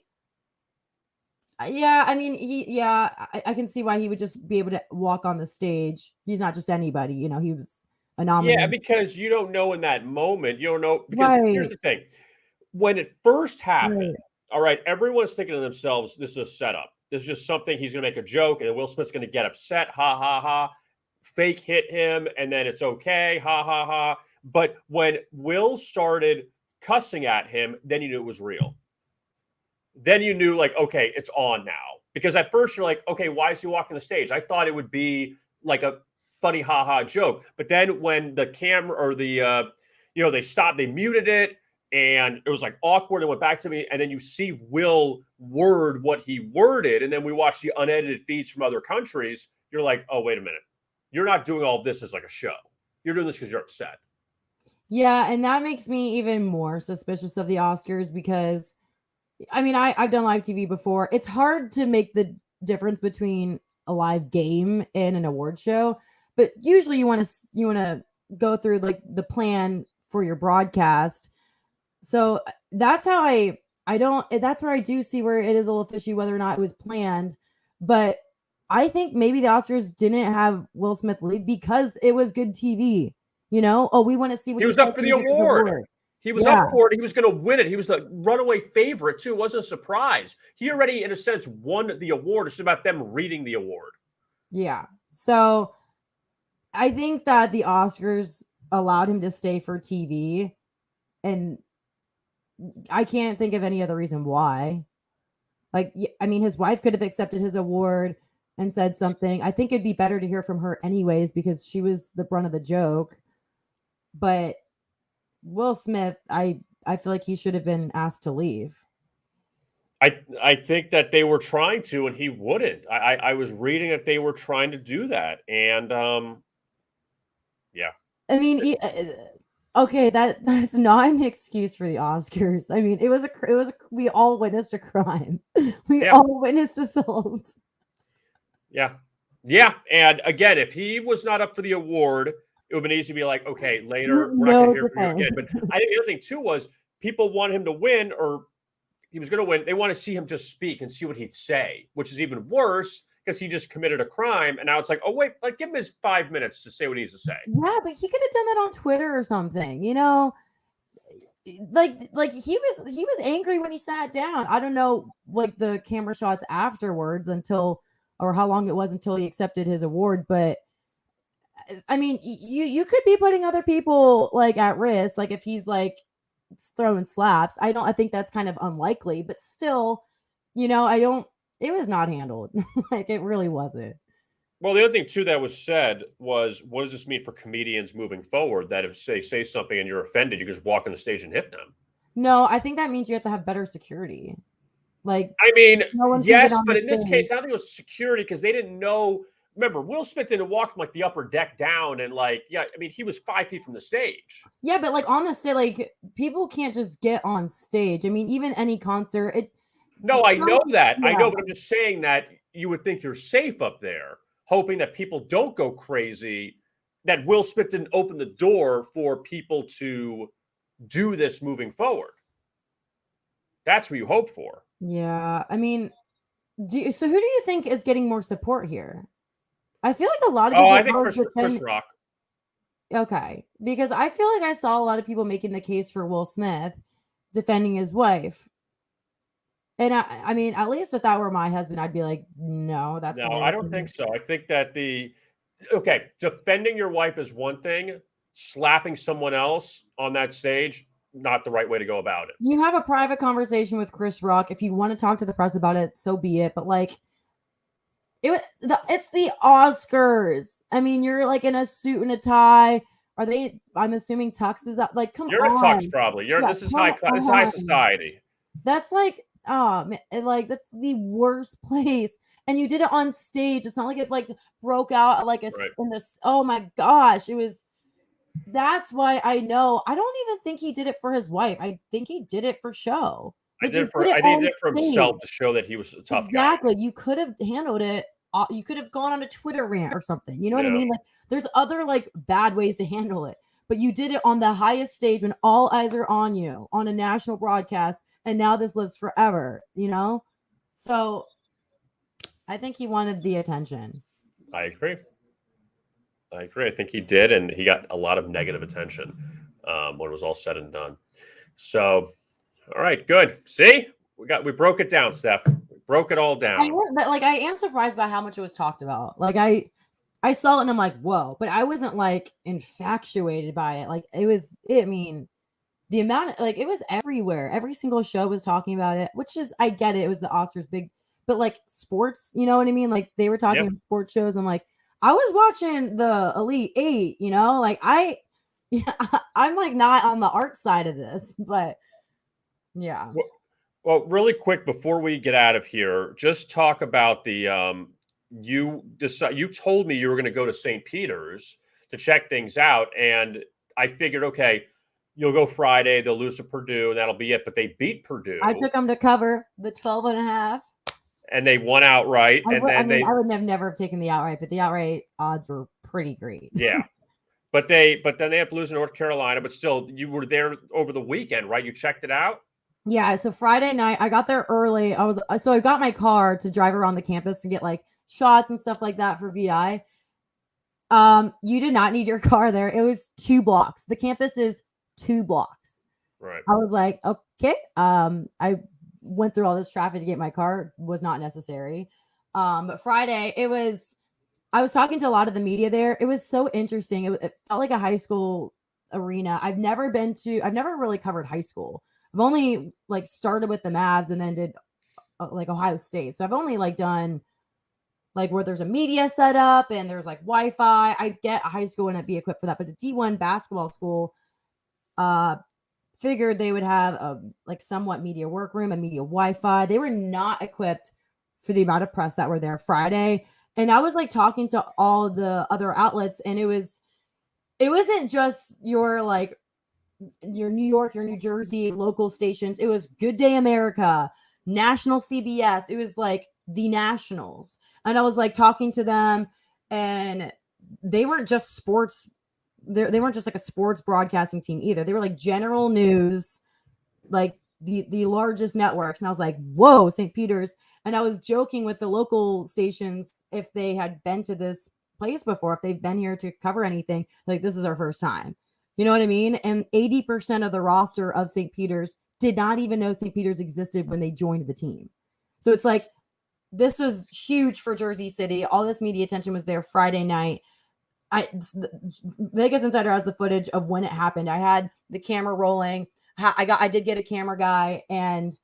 Yeah, I mean, I can see why he would just be able to walk on the stage. He's not just anybody, you know, he was a nominee. Yeah, because you don't know in that moment. You don't know. Because here's the thing. When it first happened, all right, everyone's thinking to themselves, this is a setup. This is just something he's going to make a joke, and then Will Smith's going to get upset. Ha, ha, ha. Fake hit him, and then it's okay. Ha, ha, ha. But when Will started cussing at him, then you knew it was real. Then you knew, like, okay, it's on now. Because at first you're like, okay, why is he walking the stage? I thought it would be like a funny ha-ha joke. But then when the camera or the, they stopped, they muted it, and it was like awkward and went back to me. And then you see Will word what he worded. And then we watch the unedited feeds from other countries. You're like, oh, wait a minute. You're not doing all of this as like a show. You're doing this because you're upset. Yeah, and that makes me even more suspicious of the Oscars because, I mean, I've done live TV before. It's hard to make the difference between a live game and an award show, but usually you want to go through like the plan for your broadcast. So that's how that's where I do see where it is a little fishy whether or not it was planned. But I think maybe the Oscars didn't have Will Smith leave because it was good TV. You know, we want to see what he was up for the award. He was up for it. He was going to win it. He was the runaway favorite, too. It wasn't a surprise. He already, in a sense, won the award. It's about them reading the award. Yeah. So I think that the Oscars allowed him to stay for TV. And I can't think of any other reason why. Like, I mean, his wife could have accepted his award and said something. I think it'd be better to hear from her anyways because she was the brunt of the joke. But Will Smith, I feel like he should have been asked to leave. I think that they were trying to, and he wouldn't. I was reading that they were trying to do that, and yeah. I mean, okay, that's not an excuse for the Oscars. I mean, we all witnessed a crime. We all witnessed assault. Yeah, and again, if he was not up for the award, it would have been easy to be like, okay, later, we're not going to hear from you again. But I think the other thing, too, was people want him to win, or he was going to win. They want to see him just speak and see what he'd say, which is even worse because he just committed a crime. And now it's like, oh, wait, like give him his 5 minutes to say what he needs to say. Yeah, but he could have done that on Twitter or something, you know? Like he was angry when he sat down. I don't know, like the camera shots afterwards or how long it was until he accepted his award, but I mean, you could be putting other people like at risk. Like if he's like throwing slaps, I think that's kind of unlikely, but still, you know, it was not handled. Like it really wasn't. Well, the other thing too that was said was, what does this mean for comedians moving forward? That if they say something and you're offended, you can just walk on the stage and hit them. No, I think that means you have to have better security. Like, I mean, yes, but in this case, I don't think it was security because they didn't know. Remember, Will Smith didn't walk from like the upper deck down and like, I mean, he was 5 feet from the stage. Yeah, but like on the stage, like people can't just get on stage. I mean, even any concert. I know that. Yeah. I know, but I'm just saying that you would think you're safe up there, hoping that people don't go crazy, that Will Smith didn't open the door for people to do this moving forward. That's what you hope for. Yeah, I mean, so who do you think is getting more support here? I feel like a lot of people. I think Chris Rock. Okay, because I feel like I saw a lot of people making the case for Will Smith defending his wife. And I mean, at least if that were my husband, I'd be like, no, that's No, the I latest don't think thing. so. I think that defending your wife is one thing. Slapping someone else on that stage, not the right way to go about it. You have a private conversation with Chris Rock. If you want to talk to the press about it, so be it. But like, it's the Oscars. I mean, you're like in a suit and a tie. Are they? I'm assuming tux is that. Like, come You're in a on. tux, probably. Yeah, This is come high class. This is high on. society. That's like, oh man, like that's the worst place. And you did it on stage. It's not like it like broke out like a Right. in this. Oh my gosh, it was. That's why I know. I don't even think he did it for his wife. I think he did it for show. I Like, you think he on did it for stage. himself to show that he was a tough guy. Exactly. You could have handled it. You could have gone on a Twitter rant or something. You know what I Yeah. mean? Like, there's other like bad ways to handle it. But you did it on the highest stage when all eyes are on you on a national broadcast, and now this lives forever, you know? So I think he wanted the attention. I agree. I think he did, and he got a lot of negative attention when it was all said and done. So, all right, good. See, we broke it down, Steph. We broke it all down. I am surprised by how much it was talked about. Like I saw it and I'm like, whoa, but I wasn't like infatuated by it. Like I mean, the amount of, like, it was everywhere. Every single show was talking about it, which is, I get it. It was the Oscars big, but like sports, you know what I mean? Like they were talking about sports shows. I'm like, I was watching the Elite Eight, you know, like I'm like not on the art side of this, but yeah. Well, really quick before we get out of here, just talk about the you told me you were going to go to St. Peter's to check things out, and I figured, okay, you'll go Friday, they'll lose to Purdue, and that'll be it. But they beat Purdue. I took them to cover the 12.5. And they won outright. I would have never have taken the outright, but the outright odds were pretty great. Yeah. But then they have to lose to North Carolina. But still, you were there over the weekend, right? You checked it out? Yeah. So Friday night, I got there early. I got my car to drive around the campus and get like shots and stuff like that for VI. You did not need your car there. It was 2 blocks. The campus is 2 blocks. Right. I was like, okay. I went through all this traffic to get my car, was not necessary. But Friday, I was talking to a lot of the media there. It was so interesting. It felt like a high school arena. I've never really covered high school. I've only like started with the Mavs and then did like Ohio State. So I've only like done like where there's a media setup and there's like Wi-Fi. I get a high school and I'd be equipped for that. But the D1 basketball school, figured they would have a like somewhat media workroom and media Wi-Fi. They were not equipped for the amount of press that were there Friday. And I was like talking to all the other outlets, and it wasn't just your like your New York, your New Jersey local stations. It was Good Day America, national CBS. It was like the nationals. And I was like talking to them, and they weren't just sports. They weren't just like a sports broadcasting team either. They were like general news, like the largest networks. And I was like, whoa, St. Peter's. And I was joking with the local stations if they had been to this place before, if they've been here to cover anything, like this is our first time. You know what I mean? And 80% of the roster of St. Peter's did not even know St. Peter's existed when they joined the team. So it's like, this was huge for Jersey City. All this media attention was there Friday night. Vegas Insider has the footage of when it happened. I had the camera rolling. I did get a camera guy and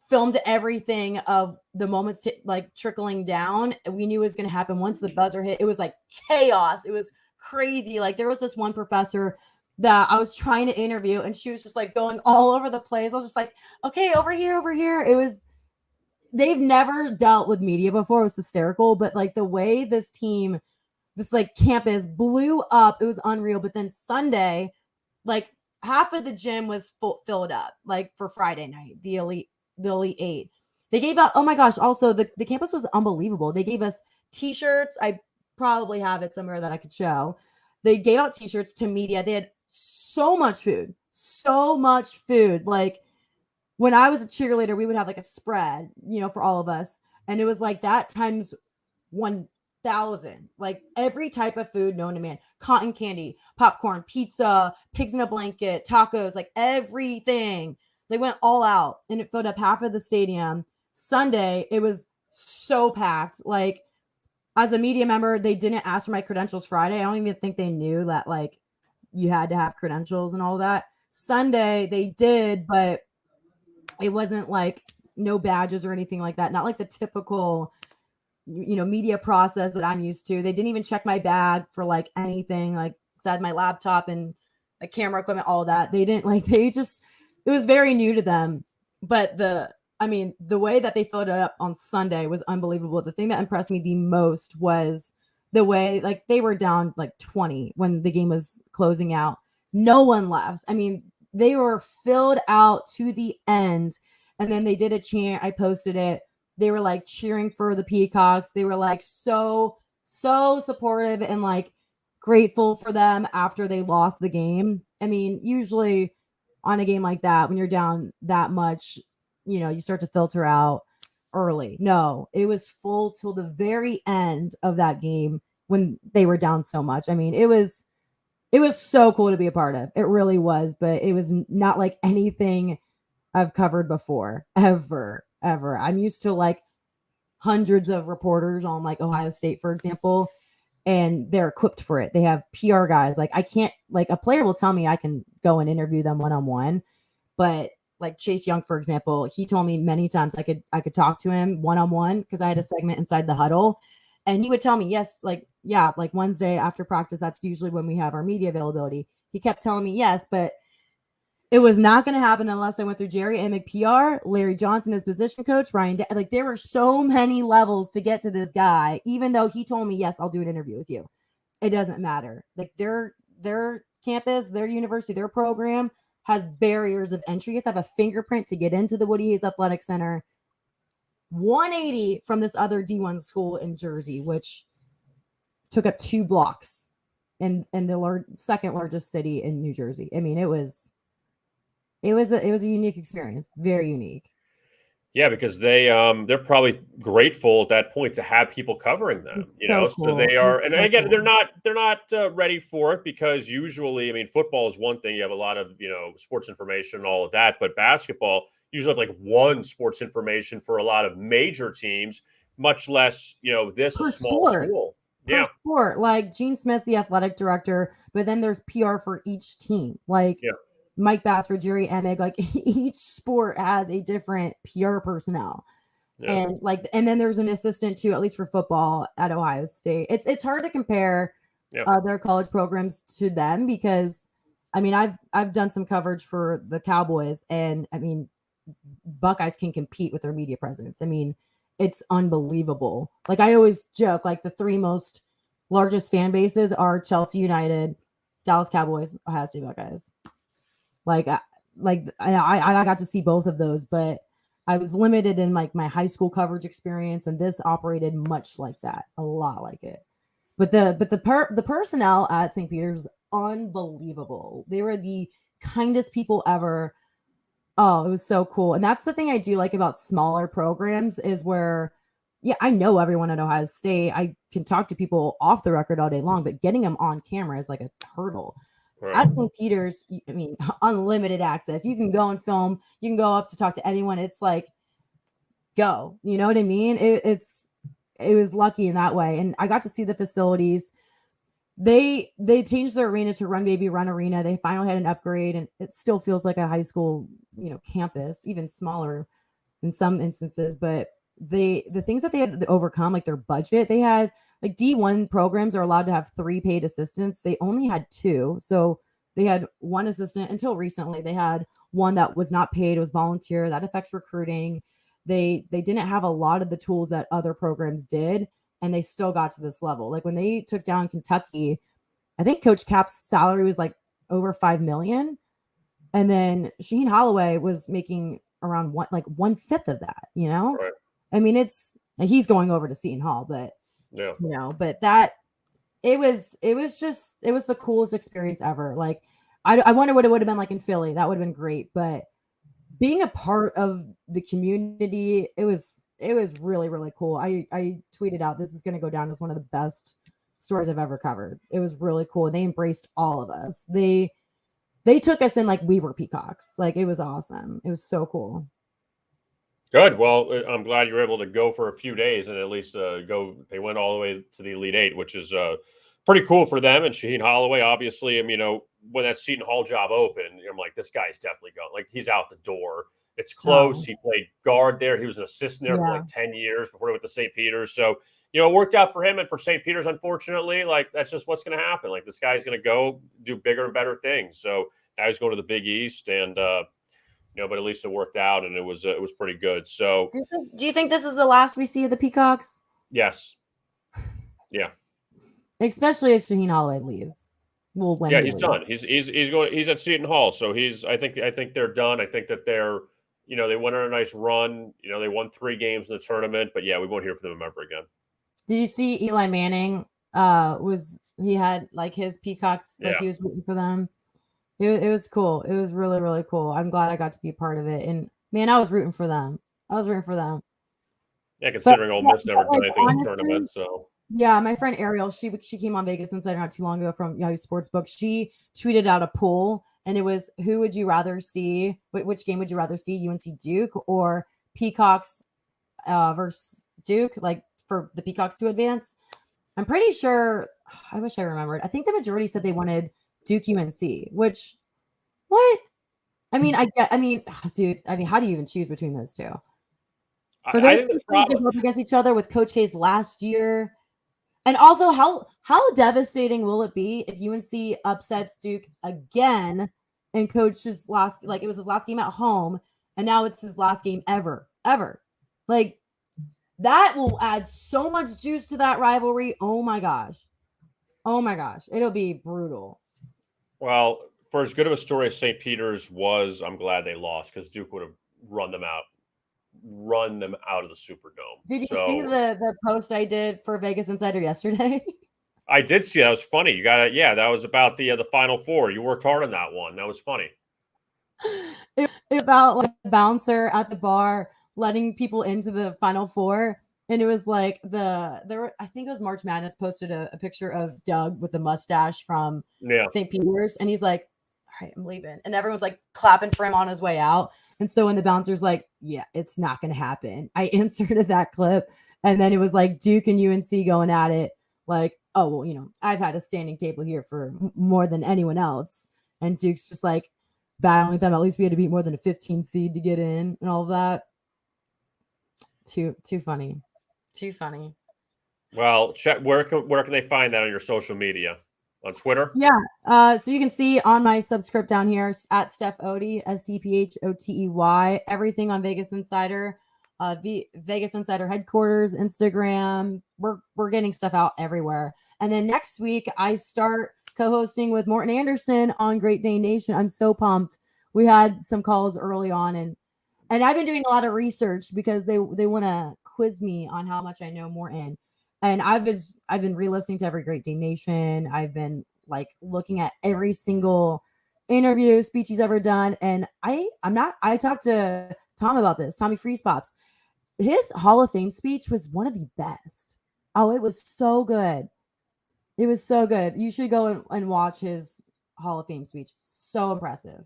filmed everything of the moments like trickling down. We knew it was going to happen once the buzzer hit. It was like chaos. It was crazy. Like there was this one professor that I was trying to interview, and she was just like going all over the place. I was just like, okay, over here. They've never dealt with media before. It was hysterical, but like the way this like campus blew up, it was unreal. But then Sunday, like half of the gym was filled up, like for Friday night, the Elite 8. They gave out, oh my gosh, also the campus was unbelievable. They gave us t-shirts. I probably have it somewhere that I could show. They gave out t-shirts to media. They had so much food. Like when I was a cheerleader, we would have like a spread, you know, for all of us. And it was like that times 1,000, like every type of food known to man, cotton candy, popcorn, pizza, pigs in a blanket, tacos, like everything. They went all out, and it filled up half of the stadium. Sunday, it was so packed. Like, as a media member, they didn't ask for my credentials Friday. I don't even think they knew that, like, you had to have credentials and all that. Sunday, they did, but it wasn't like no badges or anything like that. Not like the typical, media process that I'm used to. They didn't even check my bag for like anything, like, because I had my laptop and like camera equipment, all that. They didn't like, it was very new to them. But the way that they filled it up on Sunday was unbelievable. The thing that impressed me the most was the way, like, they were down like 20 when the game was closing out. No one left. I mean, they were filled out to the end. And then they did a chant. I posted it. They were like cheering for the Peacocks. They were like so supportive and like grateful for them after they lost the game. I mean, usually on a game like that, when you're down that much, you start to filter out early. No, it was full till the very end of that game when they were down so much. I mean, it was so cool to be a part of. It really was, but it was not like anything I've covered before, ever. I'm used to like hundreds of reporters on like Ohio State, for example, and they're equipped for it. They have PR guys. Like, I can't, like, a player will tell me I can go and interview them one-on-one, but like Chase Young, for example, he told me many times I could talk to him one-on-one because I had a segment inside the huddle, and he would tell me, yes, like, yeah, like Wednesday after practice, that's usually when we have our media availability. He kept telling me yes, but it was not going to happen unless I went through Jerry Amick PR, Larry Johnson, his position coach, Ryan. Like, there were so many levels to get to this guy, even though he told me, yes, I'll do an interview with you. It doesn't matter. Like, their campus, their university, their program has barriers of entry. You have to have a fingerprint to get into the Woody Hayes Athletic Center. 180 from this other D1 school in Jersey, which took up 2 blocks in the second largest city in New Jersey. I mean, it was a unique experience, very unique. Yeah, because they're probably grateful at that point to have people covering them. So So they are, and so again, cool. they're not ready for it because usually, I mean, football is one thing. You have a lot of sports information and all of that, but basketball usually have like one sports information for a lot of major teams, much less this a Per small sport. school. Per Yeah, sport. Like, Gene Smith's the athletic director, but then there's PR for each team. Like, yeah, Mike Bassford, Jerry Emick, like each sport has a different PR personnel. yeah. And then there's an assistant too, at least for football at Ohio State. It's hard to compare their college programs to them because, I mean, I've done some coverage for the Cowboys, and I mean, Buckeyes can compete with their media presence. I mean, it's unbelievable. Like, I always joke, like, the 3 most largest fan bases are Chelsea United, Dallas Cowboys, Ohio State Buckeyes. Like I got to see both of those, but I was limited in like my high school coverage experience, and this operated much like that, a lot like it. But the personnel at St. Peter's, unbelievable. They were the kindest people ever. Oh, it was so cool. And that's the thing I do like about smaller programs is where, yeah, I know everyone at Ohio State. I can talk to people off the record all day long, but getting them on camera is like a hurdle. Right. At St. Peter's, I mean, unlimited access. You can go and film. You can go up to talk to anyone. It's like, go. You know what I mean? It was lucky in that way. And I got to see the facilities. They changed their arena to Run Baby Run Arena. They finally had an upgrade, and it still feels like a high school, campus, even smaller in some instances. But the things that they had to overcome, like their budget, they had like D1 programs are allowed to have 3 paid assistants. They only had 2. So they had 1 assistant until recently. They had 1 that was not paid, it was volunteer. That affects recruiting. They didn't have a lot of the tools that other programs did, and they still got to this level. Like when they took down Kentucky, I think Coach Cap's salary was like over $5 million. And then Shaheen Holloway was making around 1/5 of that, Right. I mean, he's going over to Seton Hall, but Yeah. but that it was the coolest experience ever. Like, I wonder what it would have been like in Philly. That would have been great. But being a part of the community, it was really, really cool. I tweeted out, this is going to go down as one of the best stories I've ever covered. It was really cool. They embraced all of us. They they took us in like we were peacocks. Like, it was awesome. It was so cool. Good. Well, I'm glad you were able to go for a few days and at least go. They went all the way to the Elite Eight, which is pretty cool for them. And Shaheen Holloway, obviously, when that Seton Hall job opened, I'm like, this guy's definitely going. Like, he's out the door. It's close. He played guard there. He was an assistant there for like 10 years before he went to St. Peter's. So, it worked out for him and for St. Peter's, unfortunately. Like, that's just what's going to happen. Like, this guy's going to go do bigger and better things. So now he's going to the Big East, and but at least it worked out, and it was pretty good. So, do you think this is the last we see of the Peacocks? Yes. Yeah. Especially if Shaheen Holloway leaves. We'll win. Yeah, he's done. He's going. He's at Seton Hall, so I think they're done. I think that they're. They went on a nice run. They won 3 games in the tournament, but yeah, we won't hear from them ever again. Did you see Eli Manning? He had like his Peacocks, like he was rooting for them. It was cool. It was really, really cool. I'm glad I got to be a part of it. And man, I was rooting for them. Yeah, considering Ole Miss never did anything in the tournament, so. Yeah, my friend Ariel, she came on Vegas Insider not too long ago from Yahoo Sportsbook. She tweeted out a poll, and it was, who would you rather see? Which game would you rather see? UNC Duke or Peacocks versus Duke? Like, for the Peacocks to advance. I'm pretty sure. I wish I remembered. I think the majority said they wanted Duke UNC. Which, what? Dude. How do you even choose between those two? For those teams to go up against each other with Coach K's last year. And also, how devastating will it be if UNC upsets Duke again and Coach's it was his last game at home, and now it's his last game ever. Like, that will add so much juice to that rivalry. Oh my gosh. It'll be brutal. Well, for as good of a story as St. Peter's was, I'm glad they lost, because Duke would have run them out of the Superdome. Did you see the post I did for Vegas Insider yesterday? I did see that. It was funny. You got it. Yeah, that was about the Final Four. You worked hard on that one. That was funny. It about like the bouncer at the bar letting people into the Final Four, and it was like I think it was March Madness posted a picture of Doug with the mustache from St. Peter's, and he's like, all right, I'm leaving. And everyone's like clapping for him on his way out. And so when the bouncer's like, yeah, it's not going to happen, I inserted that clip. And then it was like Duke and UNC going at it. Like, oh, well, I've had a standing table here for more than anyone else. And Duke's just like battling with them. At least we had to beat more than a 15 seed to get in and all of that. Too funny. Well, check where can they find that on your social media? On Twitter? Yeah. So you can see on my subscript down here at Steph Otey, STPHOTEY, everything on Vegas Insider, Vegas Insider headquarters, Instagram. We're getting stuff out everywhere. And then next week I start co-hosting with Morton Anderson on Great Dane Nation. I'm so pumped. We had some calls early on, and I've been doing a lot of research because they want to quiz me on how much I know Morton. And I've been re-listening to every Great Dane Nation. I've been like looking at every single interview, speech he's ever done. And I talked to Tom about this, Tommy Freeze Pops. His Hall of Fame speech was one of the best. Oh, it was so good. You should go and watch his Hall of Fame speech. So impressive.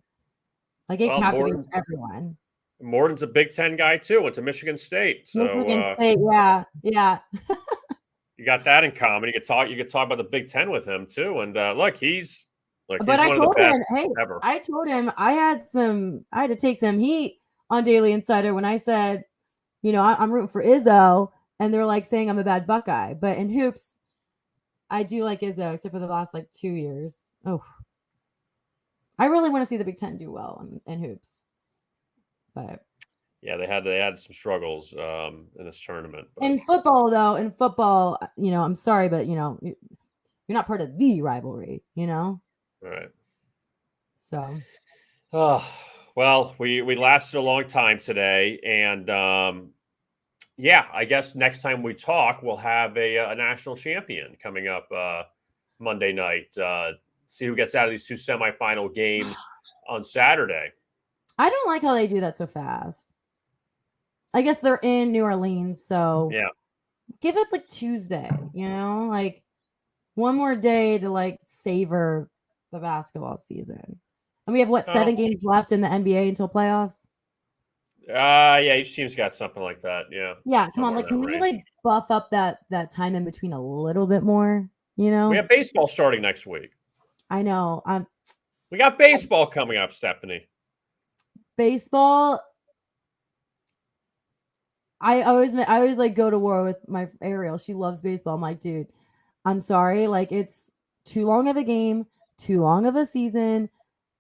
Like, it captivated everyone. Morton's a Big Ten guy too. Went to Michigan State. So Michigan State, yeah. You got that in common. You could talk about the Big Ten with him too. And look, he's like, but he's I told him, hey, ever. I told him I had to take some heat on Daily Insider when I said, I'm rooting for Izzo, and they're like saying I'm a bad Buckeye. But in hoops, I do like Izzo, except for the last 2 years. Oh, I really want to see the Big Ten do well in hoops. But yeah, they had some struggles in this tournament. But. In football, I'm sorry, but you're not part of the rivalry, All right. So. Well, we lasted a long time today, and I guess next time we talk, we'll have a national champion coming up Monday night. See who gets out of these 2 semifinal games on Saturday. I don't like how they do that so fast. I guess they're in New Orleans, so give us Tuesday, one more day to savor the basketball season. And we have what, 7 games left in the NBA until playoffs? Yeah, each team's got something like that. Yeah. Yeah, come on. Like, can we like buff up that time in between a little bit more? You know, we have baseball starting next week. I know. We got baseball coming up, Stephanie. Baseball. I always like go to war with my Ariel. She loves baseball. I'm like, dude, I'm sorry. Like, it's too long of a game, too long of a season.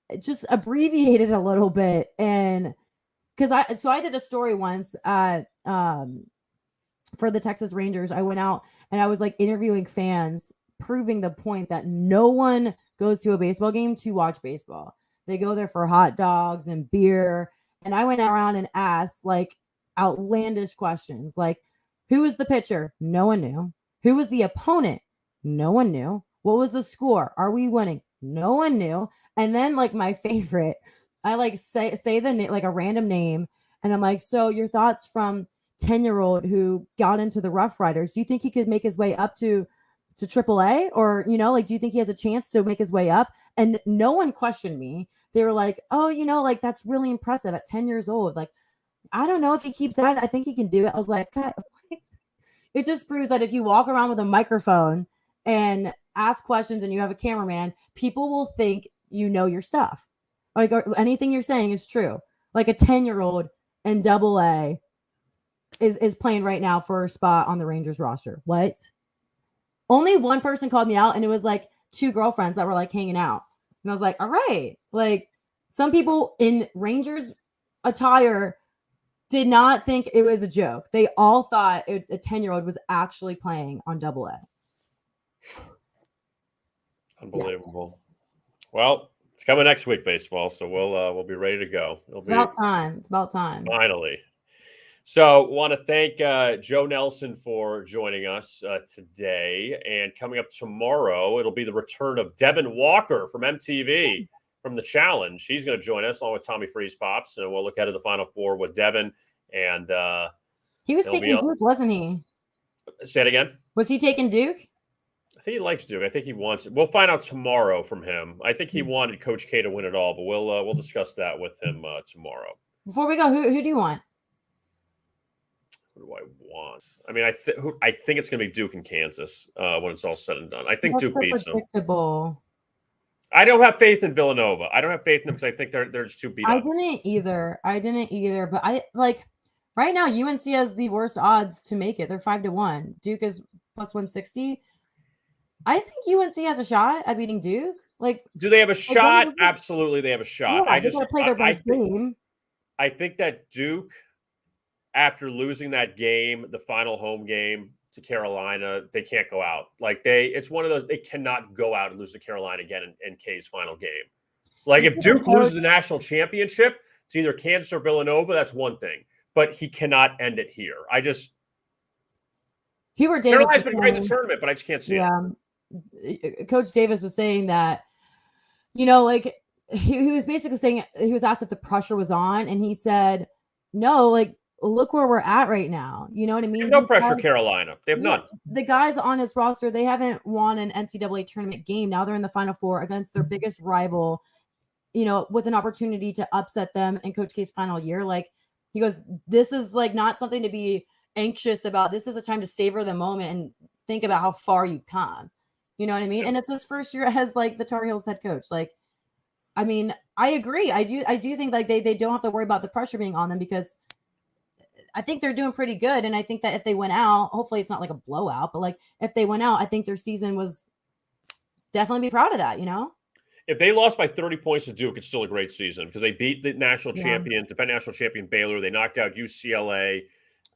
It just abbreviated a little bit. And because I did a story once for the Texas Rangers. I went out and I was like interviewing fans, proving the point that no one goes to a baseball game to watch baseball. They go there for hot dogs and beer. And I went around and asked like outlandish questions, like, who was the pitcher? No one knew. Who was the opponent? No one knew. What was the score? Are we winning? No one knew. And then like my favorite, I like say the name, like a random name, and I'm like, so your thoughts from 10-year-old who got into the Rough Riders? Do you think he could make his way up to AAA, or like, do you think he has a chance to make his way up? And no one questioned me. They were like, oh, like that's really impressive at 10 years old. Like, I don't know if he keeps that. I think he can do it. I was like, God, it just proves that if you walk around with a microphone and ask questions and you have a cameraman, people will think you know your stuff. Like, or anything you're saying is true. Like a 10-year-old in AA is playing right now for a spot on the Rangers roster. What? Only one person called me out, and it was like 2 girlfriends that were like hanging out. And I was like, all right. Like, some people in Rangers attire did not think it was a joke. They all thought a 10-year-old was actually playing on AA. Unbelievable. Yeah. Well, it's coming next week, baseball, so we'll be ready to go. It's about time. Finally. So, want to thank Joe Nelson for joining us today. And coming up tomorrow, it'll be the return of Devin Walker from MTV from the Challenge. He's going to join us along with Tommy Freeze Pops, and we'll look ahead to the Final Four with Devin. And he was taking Duke, wasn't he? Say it again. Was he taking Duke? I think he likes Duke. I think he wants it. We'll find out tomorrow from him. I think he wanted Coach K to win it all, but we'll discuss that with him tomorrow. Before we go, who do you want? Who do I want? I mean, I think it's going to be Duke and Kansas when it's all said and done. I think Duke beats them. I don't have faith in Villanova. I don't have faith in them because I think they're just too beat up. I didn't either. But I like right now UNC has the worst odds to make it. They're 5-1. Duke is plus 160. I think UNC has a shot at beating Duke. Like, do they have a shot? Absolutely, they have a shot. Yeah, I just play their best game. I think that Duke, after losing that game, the final home game to Carolina, they can't go out. Like it's one of those, they cannot go out and lose to Carolina again in K's final game. Like, if Duke loses the national championship, it's either Kansas or Villanova, that's one thing. But he cannot end it here. Carolina's been great in the tournament, but I just can't see it. Coach Davis was saying that, like he was basically saying, he was asked if the pressure was on, and he said, no, like, look where we're at right now. You know what I mean? No pressure, Carolina. They have none. The guys on his roster, they haven't won an NCAA tournament game. Now they're in the Final Four against their biggest rival, with an opportunity to upset them in Coach K's final year. Like, he goes, this is like not something to be anxious about. This is a time to savor the moment and think about how far you've come. You know what I mean? And it's his first year as like the Tar Heels head coach. Like, I mean, I agree. I do think like they don't have to worry about the pressure being on them, because I think they're doing pretty good. And I think that if they went out, hopefully it's not like a blowout, but like if they went out, I think their season was definitely be proud of that, If they lost by 30 points to Duke, it's still a great season because they beat the national champion, defending national champion Baylor. They knocked out UCLA.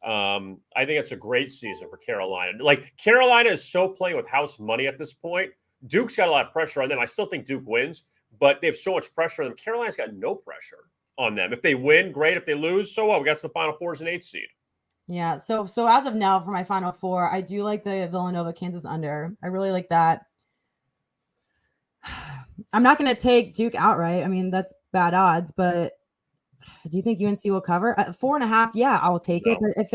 I think it's a great season for Carolina. Like, Carolina is so playing with house money at this point. Duke's got a lot of pressure on them. I still think Duke wins, but they have so much pressure on them. Carolina's got no pressure on them. If they win, great. If they lose, so what? We got to the Final Four as an 8th seed. Yeah. So as of now, for my Final Four, I do like the Villanova Kansas under. I really like that. I'm not going to take Duke outright. I mean, that's bad odds, but do you think UNC will cover? 4.5? Yeah, I will take it. But if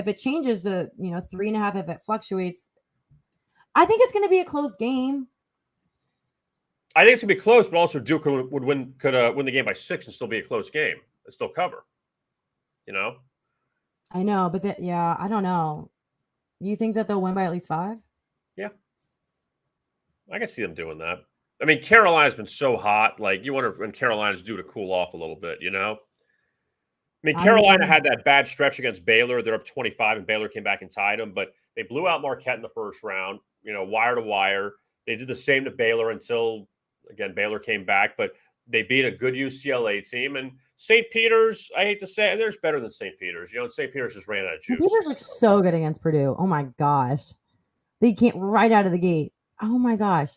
it changes to 3.5, if it fluctuates, I think it's going to be a close game. I think it's gonna be close, but also Duke could win the game by 6 and still be a close game and still cover. You know. I know, but I don't know. You think that they'll win by at least 5? Yeah, I can see them doing that. I mean, Carolina's been so hot. Like, you wonder when Carolina's due to cool off a little bit. I mean, Carolina had that bad stretch against Baylor. They're up 25, and Baylor came back and tied them. But they blew out Marquette in the first round. Wire to wire. They did the same to Baylor until, again, Baylor came back. But they beat a good UCLA team. And St. Peter's, I hate to say it, there's better than St. Peter's. St. Peter's just ran out of juice. Peter's looks so good against Purdue. Oh, my gosh. They can't right out of the gate. Oh, my gosh.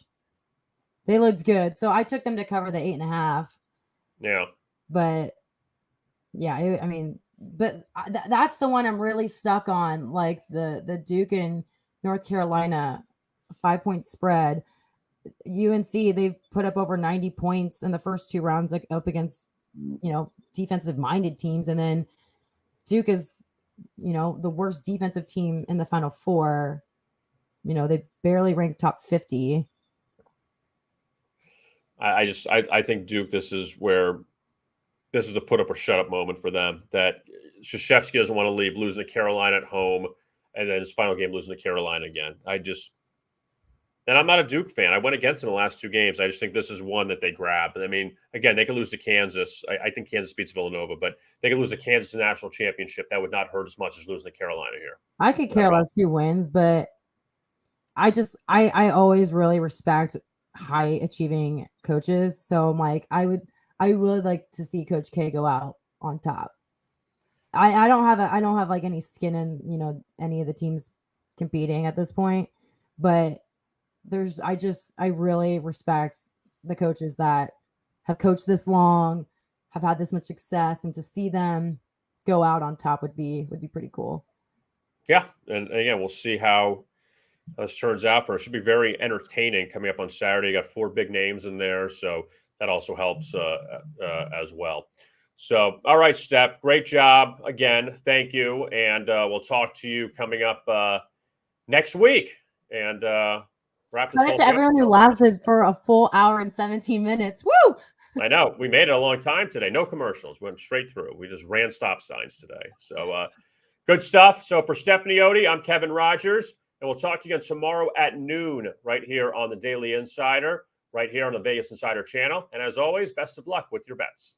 They looked good. So I took them to cover the 8.5. Yeah. But, yeah, that's the one I'm really stuck on. Like the Duke and North Carolina 5-point spread. UNC, they've put up over 90 points in the first 2 rounds, like up against, defensive-minded teams. And then Duke is, the worst defensive team in the Final Four. They barely ranked top 50. I think Duke, this is the put up or shut up moment for them. That Krzyzewski doesn't want to leave, losing to Carolina at home, and then his final game losing to Carolina again. And I'm not a Duke fan. I went against them the last 2 games. I just think this is one that they grab. I mean, again, they could lose to Kansas. I think Kansas beats Villanova, but they could lose to Kansas in the national championship. That would not hurt as much as losing to Carolina here. I could care less who wins, but I always really respect high achieving coaches. So I'm like, I would like to see Coach K go out on top. I don't have like any skin in, any of the teams competing at this point, but I really respect the coaches that have coached this long, have had this much success, and to see them go out on top would be pretty cool. Yeah. And again, we'll see how this turns out for it. Should be very entertaining coming up on Saturday. You got 4 big names in there. So that also helps as well. So, all right, Steph, great job again. Thank you. And we'll talk to you coming up next week. And wrap this Shout out to everyone who lasted for a full hour and 17 minutes. Woo! I know. We made it a long time today. No commercials. Went straight through. We just ran stop signs today. So good stuff. So for Stephanie Otey, I'm Kevin Rogers. And we'll talk to you again tomorrow at noon right here on the Daily Insider, right here on the Vegas Insider channel. And as always, best of luck with your bets.